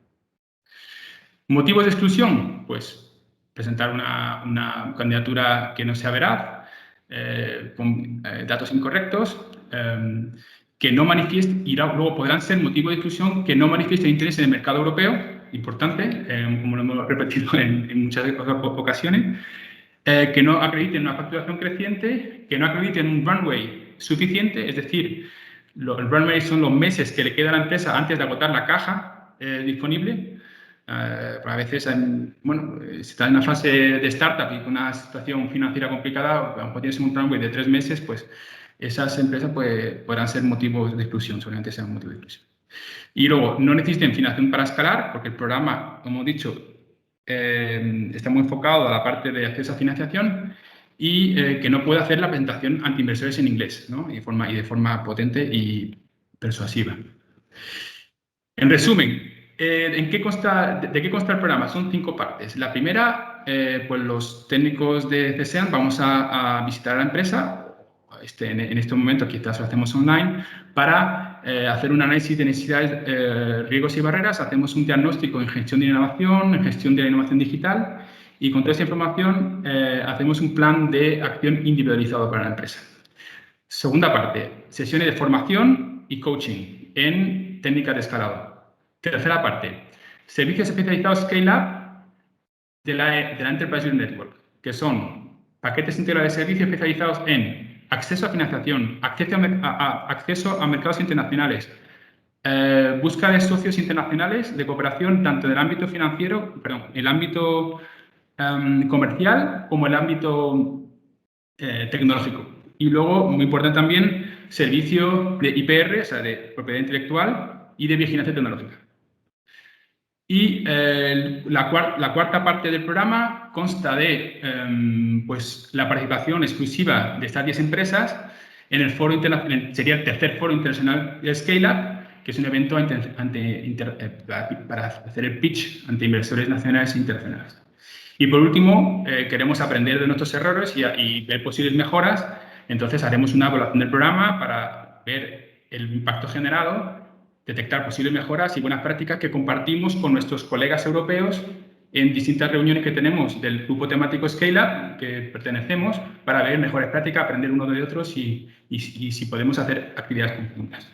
¿Motivos de exclusión? Pues presentar una candidatura que no sea veraz, con datos incorrectos, que no manifieste, y luego podrán ser motivos de exclusión que no manifiesten interés en el mercado europeo, importante, como lo hemos repetido en muchas ocasiones, que no acrediten una facturación creciente, que no acrediten un runway suficiente, es decir, el runway son los meses que le queda a la empresa antes de agotar la caja disponible. A veces, si está en una fase de startup y con una situación financiera complicada, a lo mejor tienes un runway de 3 meses, pues esas empresas podrán ser motivos de exclusión, solamente sean motivos de exclusión. Y luego, no necesiten financiación para escalar, porque el programa, como he dicho, está muy enfocado a la parte de acceso a financiación y que no puede hacer la presentación ante inversores en inglés, ¿no? Y de forma potente y persuasiva. En resumen, ¿de qué consta el programa? Son 5 partes. La primera, pues los técnicos de CESEAN vamos a visitar a la empresa. En este momento quizás lo hacemos online para hacer un análisis de necesidades, riesgos y barreras. Hacemos un diagnóstico en gestión de innovación, en gestión de la innovación digital y con toda esa información hacemos un plan de acción individualizado para la empresa. Segunda parte, sesiones de formación y coaching en técnicas de escalado. Tercera parte, servicios especializados Scale-Up de la Enterprise Network, que son paquetes integrales de servicios especializados en acceso a financiación, acceso a mercados internacionales, búsqueda de socios internacionales de cooperación tanto en el ámbito financiero, el ámbito comercial como el ámbito tecnológico. Y luego, muy importante también, servicio de IPR, o sea, de propiedad intelectual y de vigilancia tecnológica. Y la cuarta parte del programa consta de pues, la participación exclusiva de estas 10 empresas en el foro internacional, sería el tercer foro internacional de Scale Up, que es un evento para hacer el pitch ante inversores nacionales e internacionales. Y por último, queremos aprender de nuestros errores y ver posibles mejoras. Entonces haremos una evaluación del programa para ver el impacto generado, detectar posibles mejoras y buenas prácticas que compartimos con nuestros colegas europeos en distintas reuniones que tenemos del grupo temático Scale Up, que pertenecemos, para ver mejores prácticas, aprender unos de otros y si podemos hacer actividades conjuntas.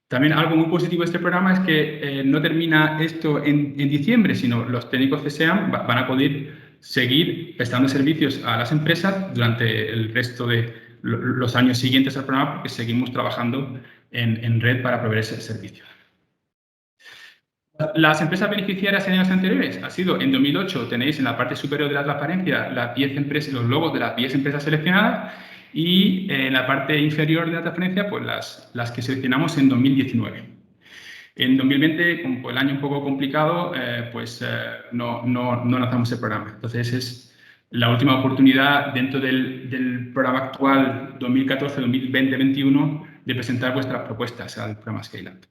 También algo muy positivo de este programa es que no termina esto en diciembre, sino los técnicos CSEAM van a poder seguir prestando servicios a las empresas durante el resto de los años siguientes al programa, porque seguimos trabajando en red para proveer ese servicio. Las empresas beneficiarias en años anteriores ha sido en 2008, tenéis en la parte superior de la transparencia las 10 empresas, los logos de las 10 empresas seleccionadas, y en la parte inferior de la transparencia, pues las que seleccionamos en 2019. En 2020, como el año un poco complicado, no lanzamos el programa. Entonces es la última oportunidad dentro del programa actual 2014-2020-2021 de presentar vuestras propuestas al programa Scale Up.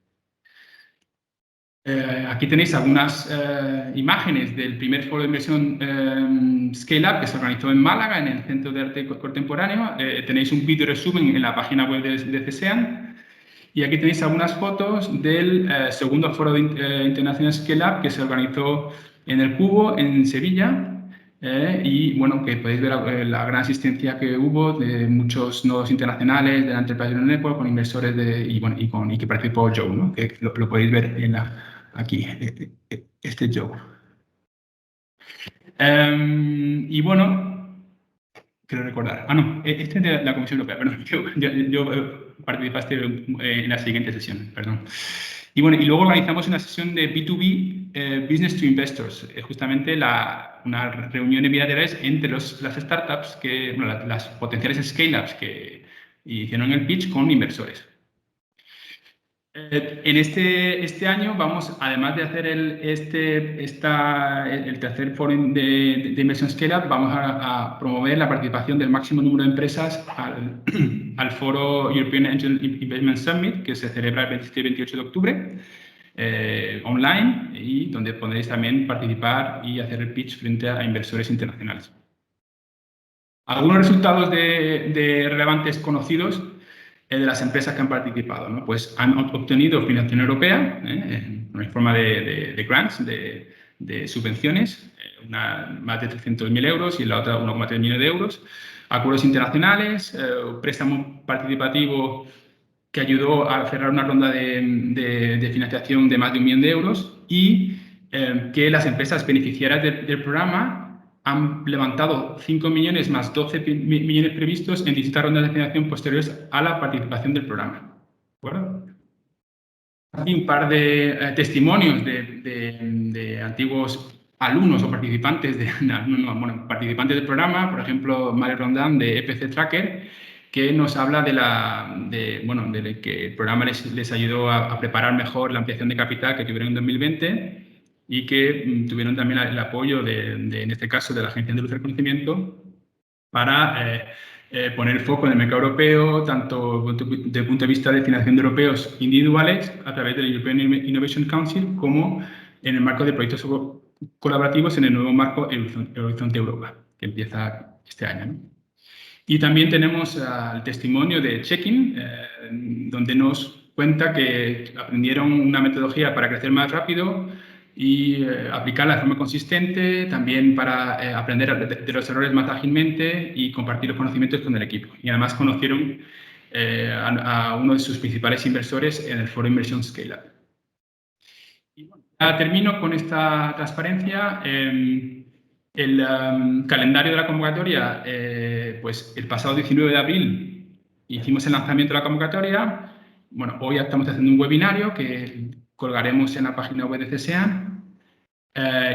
Aquí tenéis algunas imágenes del primer foro de inversión Scale Up que se organizó en Málaga, en el Centro de Arte Contemporáneo. Tenéis un vídeo resumen en la página web de CSEAN. Y aquí tenéis algunas fotos del segundo foro internacional Scale Up que se organizó en el Cubo, en Sevilla. Y bueno, que podéis ver la gran asistencia que hubo de muchos nodos internacionales de la Enterprise Network con inversores y que participó Joe, ¿no? Que lo podéis ver aquí, este Joe. Y bueno, quiero recordar, este es de la Comisión Europea, perdón, yo participaste en la siguiente sesión, perdón. Y bueno, y luego organizamos una sesión de B2B, Business to Investors, justamente una reunión de bilaterales entre las startups, las potenciales scale-ups que hicieron el pitch con inversores. En este año vamos, además de hacer el tercer foro de inversión Scale-Up, vamos a promover la participación del máximo número de empresas al foro European Angel Investment Summit, que se celebra el 27 y 28 de octubre, online, y donde podréis también participar y hacer el pitch frente a inversores internacionales. Algunos resultados de relevantes conocidos de las empresas que han participado, ¿no? Pues han obtenido financiación europea en forma de grants, de subvenciones, una más de 300.000 euros y la otra 1,3 millones de euros, acuerdos internacionales, préstamo participativo que ayudó a cerrar una ronda de financiación de más de 1 millón de euros y que las empresas beneficiarias del programa han levantado 5 millones más 12 millones previstos en distintas rondas de financiación posteriores a la participación del programa. ¿De acuerdo? Aquí un par de testimonios de antiguos alumnos o participantes, participantes del programa, por ejemplo, Mario Rondán de EPC Tracker, que nos habla de que el programa les ayudó a preparar mejor la ampliación de capital que tuvieron en 2020 y que tuvieron también el apoyo, en este caso, de la Agencia Andaluza del Conocimiento para poner el foco en el mercado europeo, tanto desde el punto de vista de financiación de europeos individuales a través del European Innovation Council, como en el marco de proyectos colaborativos en el nuevo marco Horizonte Europa, que empieza este año, ¿no? Y también tenemos el testimonio de Checkin, donde nos cuenta que aprendieron una metodología para crecer más rápido y aplicarla de forma consistente, también para aprender de los errores más ágilmente y compartir los conocimientos con el equipo. Y además conocieron a uno de sus principales inversores en el foro Inversión Scale Up. Y bueno, ya termino con esta transparencia. El calendario de la convocatoria, pues el pasado 19 de abril hicimos el lanzamiento de la convocatoria. Bueno, hoy estamos haciendo un webinario que colgaremos en la página web de CSEAN.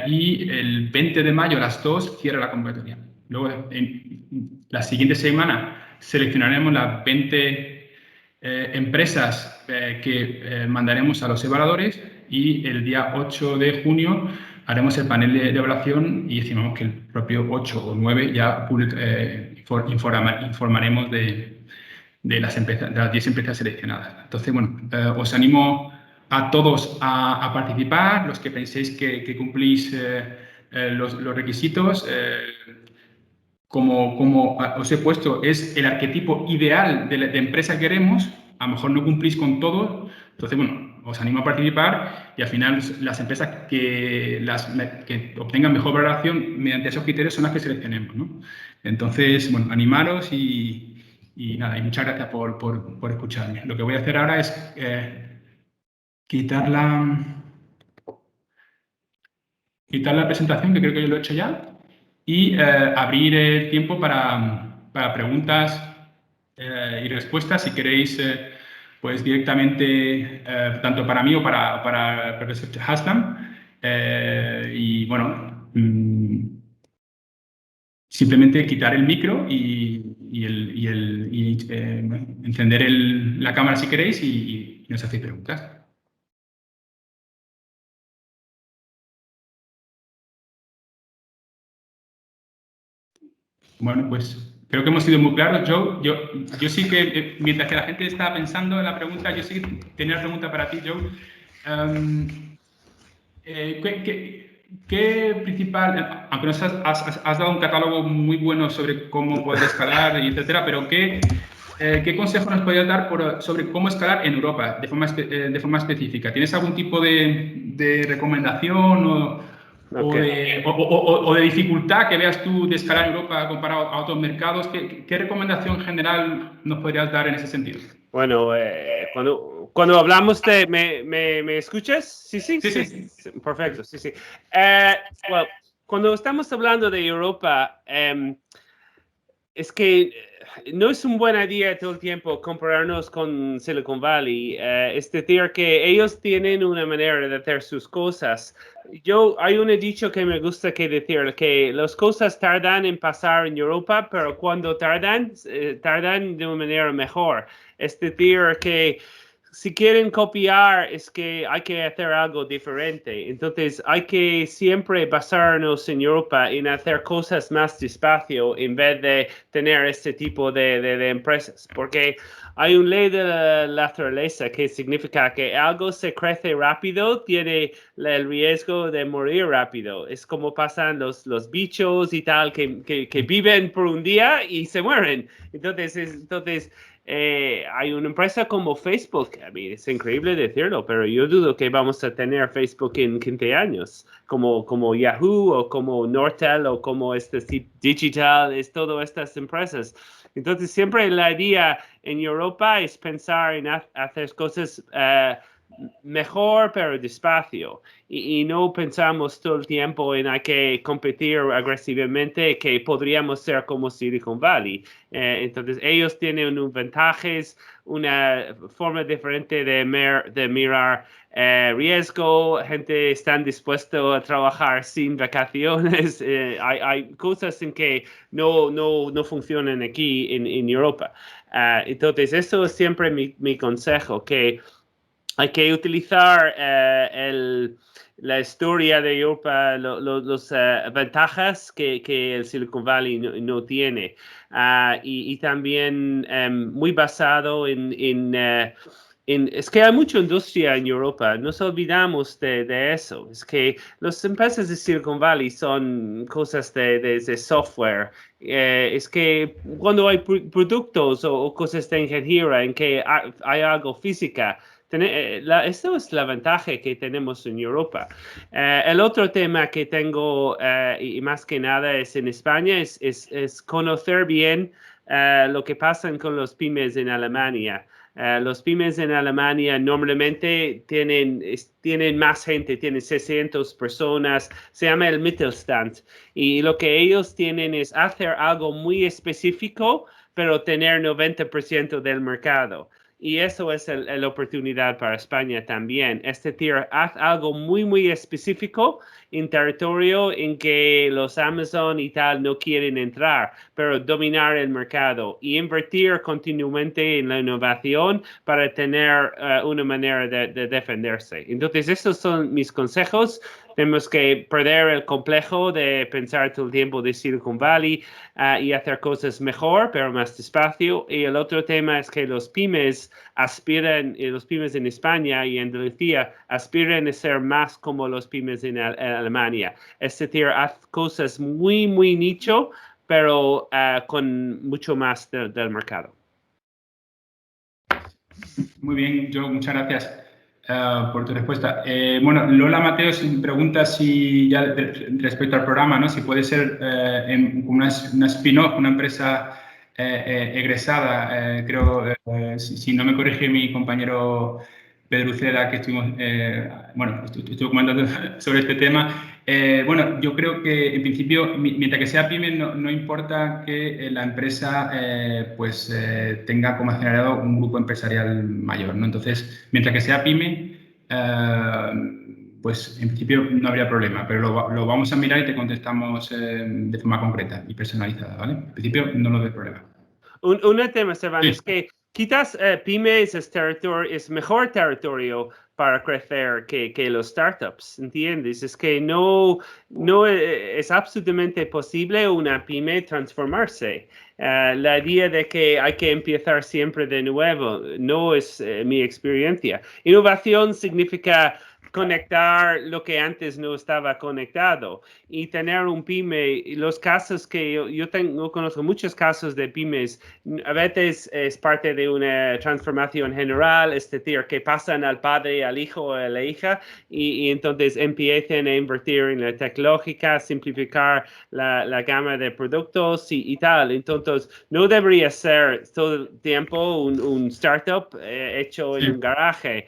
y el 20 de mayo a las 2 cierra la convocatoria. Luego, en la siguiente semana, seleccionaremos las 20 empresas que mandaremos a los evaluadores y el día 8 de junio haremos el panel de evaluación y estimamos que el propio 8 o 9 ya informaremos de las empresas, de las 10 empresas seleccionadas. Entonces, bueno, os animo a todos a participar, los que penséis que cumplís los requisitos. Como os he puesto, es el arquetipo ideal de empresa que queremos. A lo mejor no cumplís con todo. Entonces, bueno, os animo a participar y al final las empresas que obtengan mejor valoración mediante esos criterios son las que seleccionemos, ¿no? Entonces, bueno, animaros y nada, y muchas gracias por escucharme. Lo que voy a hacer ahora es quitar la presentación, que creo que yo lo he hecho ya, y abrir el tiempo para preguntas y respuestas, si queréis, pues directamente, tanto para mí o para el profesor Haslam. Y bueno, simplemente quitar el micro y encender la cámara si queréis y nos hacéis preguntas. Bueno, pues creo que hemos sido muy claros. Yo sí que, mientras que la gente está pensando en la pregunta, yo sí que tenía una pregunta para ti, Joe. ¿Qué principal, aunque nos has dado un catálogo muy bueno sobre cómo poder escalar, y etcétera, pero ¿qué consejo nos podrías dar sobre cómo escalar en Europa de forma específica? ¿Tienes algún tipo de recomendación o de dificultad que veas tú de escalar en Europa comparado a otros mercados? ¿Qué recomendación general nos podrías dar en ese sentido? Bueno, cuando hablamos de... ¿Me escuchas? Sí. Perfecto, sí. Well, cuando estamos hablando de Europa, es que no es una buena idea todo el tiempo compararnos con Silicon Valley. Es decir, que ellos tienen una manera de hacer sus cosas. Hay un dicho que me gusta decir, que las cosas tardan en pasar en Europa, pero cuando tardan de una manera mejor. Es decir, que si quieren copiar, es que hay que hacer algo diferente. Entonces, hay que siempre basarnos en Europa en hacer cosas más despacio en vez de tener este tipo de empresas. Porque hay una ley de la naturaleza que significa que algo se crece rápido, tiene el riesgo de morir rápido. Es como pasan los bichos y tal, que viven por un día y se mueren. Entonces hay una empresa como Facebook. Es increíble decirlo, pero yo dudo que vamos a tener Facebook en 15 años, como Yahoo o como Nortel o como Digital, es todas estas empresas. Entonces, siempre la idea en Europa es pensar en hacer cosas mejor, pero despacio. Y no pensamos todo el tiempo en hay que competir agresivamente, que podríamos ser como Silicon Valley. Entonces, ellos tienen ventajas, una forma diferente de mirar riesgo, gente está dispuesta a trabajar sin vacaciones. Hay cosas en que no funcionan aquí en Europa. Entonces, eso es siempre mi consejo, que hay que utilizar la historia de Europa, las ventajas que el Silicon Valley no tiene. Y también muy basado es que hay mucha industria en Europa, nos olvidamos de eso. Es que las empresas de Silicon Valley son cosas de software. Es que cuando hay productos o cosas de ingeniería en que hay algo física, esto es la ventaja que tenemos en Europa. El otro tema que tengo, y más que nada es en España, es conocer bien lo que pasa con los pymes en Alemania. Los pymes en Alemania normalmente tienen más gente, tienen 600 personas, se llama el Mittelstand. Y lo que ellos tienen es hacer algo muy específico, pero tener 90% del mercado. Y eso es la oportunidad para España también. Es decir, haz algo muy, muy específico en territorio en que los Amazon y tal no quieren entrar, pero dominar el mercado y invertir continuamente en la innovación para tener una manera de defenderse. Entonces, esos son mis consejos. Tenemos que perder el complejo de pensar todo el tiempo de Silicon Valley y hacer cosas mejor, pero más despacio. Y el otro tema es que los pymes aspiran, los pymes en España y en Andalucía aspiran a ser más como los pymes en Alemania. Es decir, haz cosas muy, muy nicho, pero con mucho más del mercado. Muy bien, Joe, muchas gracias por tu respuesta. Bueno, Lola Mateos pregunta si ya respecto al programa, ¿no? Si puede ser una spin-off, una empresa egresada. Creo, si no me corrige mi compañero Pedro Uceda, que estuvo comentando sobre este tema. Bueno, yo creo que en principio, mientras que sea pyme, no importa que la empresa tenga como accionariado un grupo empresarial mayor, ¿no? Entonces, mientras que sea pyme, pues en principio no habría problema, pero lo vamos a mirar y te contestamos de forma concreta y personalizada, ¿vale? En principio no lo veo problema. Un tema, Esteban, Sí. es que quizás pymes es mejor territorio para crecer que los startups, ¿entiendes? Es que no es absolutamente posible una pyme transformarse. La idea de que hay que empezar siempre de nuevo no es mi experiencia. Innovación significa conectar lo que antes no estaba conectado y tener un pyme. Los casos que yo conozco muchos casos de pymes, a veces es parte de una transformación general, es decir, que pasan al padre, al hijo o a la hija y entonces empiezan a invertir en la tecnológica, simplificar la gama de productos y tal. Entonces, no debería ser todo el tiempo un startup hecho en un garaje.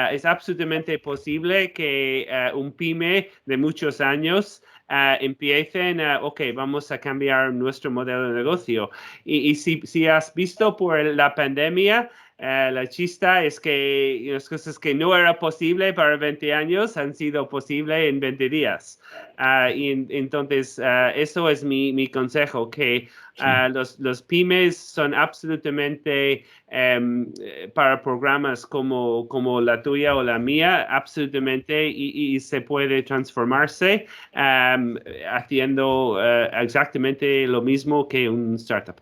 Es absolutamente posible que un pyme de muchos años empiecen ok, vamos a cambiar nuestro modelo de negocio. Y si has visto por la pandemia, la chista es que las cosas que no era posible para 20 años han sido posible en 20 días. Entonces, eso es mi consejo, que los pymes son absolutamente para programas como la tuya o la mía, absolutamente, y se puede transformarse haciendo exactamente lo mismo que un startup.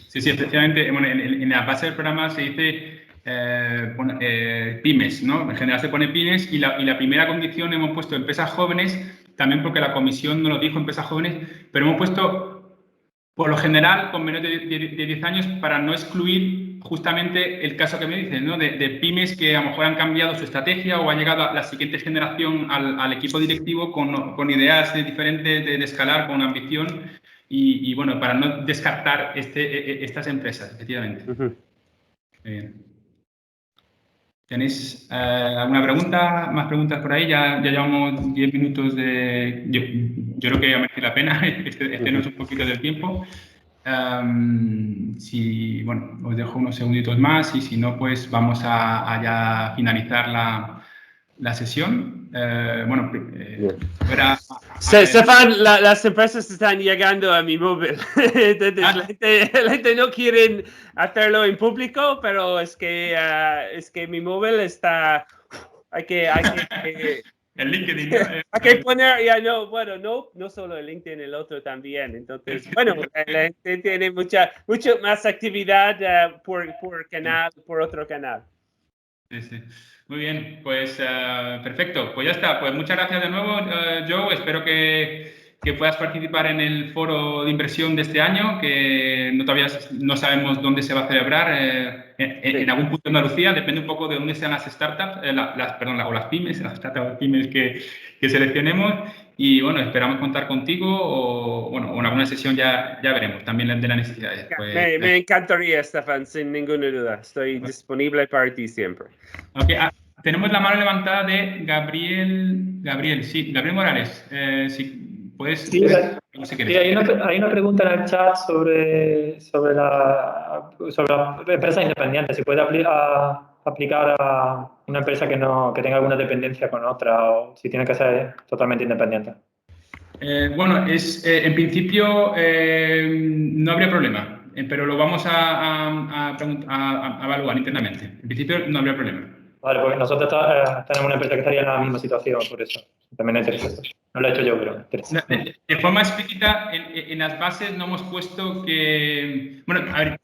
Sí, efectivamente, bueno, en la base del programa se dice pymes, ¿no? En general se pone pymes y la primera condición hemos puesto empresas jóvenes, también porque la comisión nos lo dijo, empresas jóvenes, pero hemos puesto por lo general con menos de 10 años para no excluir justamente el caso que me dices, ¿no? De pymes que a lo mejor han cambiado su estrategia o ha llegado a la siguiente generación al equipo directivo con ideas diferentes de escalar, con ambición. Y bueno, para no descartar estas empresas, efectivamente. Muy bien. ¿Tenéis alguna pregunta? ¿Más preguntas por ahí? Ya llevamos 10 minutos de... Yo creo que ya merece la pena extendernos un poquito del tiempo. Bueno, os dejo unos segunditos más y si no, pues vamos a ya finalizar la sesión. Stefan, las empresas están llegando a mi móvil. Entonces, la gente no quiere hacerlo en público, pero es que mi móvil está... Hay que el LinkedIn. Hay que poner, no solo el LinkedIn, el otro también. Entonces, bueno, la gente tiene mucha más actividad por otro canal. Sí. Muy bien, pues perfecto. Pues ya está. Pues muchas gracias de nuevo, Joe. Espero que puedas participar en el foro de inversión de este año, que todavía no sabemos dónde se va a celebrar, en algún punto de Andalucía, depende un poco de dónde sean las startups, o las pymes, las startups pymes que seleccionemos. Y bueno, esperamos contar contigo o en alguna sesión ya veremos también de las necesidades. Pues, me encantaría, Stefan, sin ninguna duda. Estoy disponible para ti siempre. Okay. Tenemos la mano levantada de Gabriel Morales. Si puedes... Sí, hay una pregunta en el chat sobre la sobre las empresas independientes, ¿se puede aplicar a una empresa que tenga alguna dependencia con otra o si tiene que ser totalmente independiente? Bueno, en principio no habría problema, pero lo vamos a evaluar internamente. En principio no habría problema. Vale, porque nosotros tenemos una empresa que estaría en la misma situación, por eso. También es interesante. No lo he hecho yo, pero interesa. De forma explícita, en las bases no hemos puesto que... Bueno, a ver,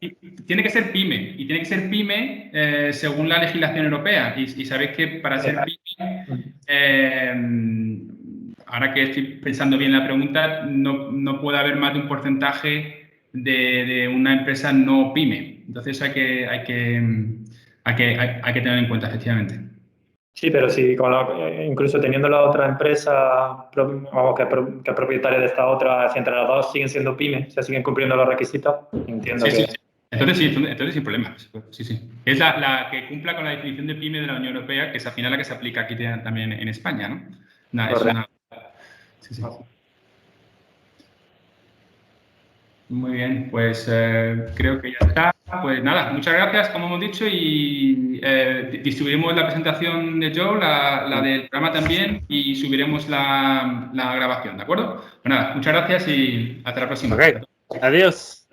tiene que ser PYME, y tiene que ser PYME según la legislación europea. Y sabéis que para ser PYME, ahora que estoy pensando bien la pregunta, no puede haber más de un porcentaje de una empresa no PYME. Entonces hay que tener en cuenta, efectivamente. Sí, pero si incluso teniendo la otra empresa que es propietaria de esta otra, si entre las dos siguen siendo pymes, se siguen cumpliendo los requisitos, entiendo que... Sí. Entonces sin problemas. Sí. Es la que cumpla con la definición de pyme de la Unión Europea, que es al final la que se aplica aquí también en España, ¿no? Sí. Muy bien, pues creo que ya está. Pues nada, muchas gracias, como hemos dicho, y distribuiremos la presentación de Joe, la del programa también, y subiremos la grabación, ¿de acuerdo? Pues nada, muchas gracias y hasta la próxima. Okay. Adiós.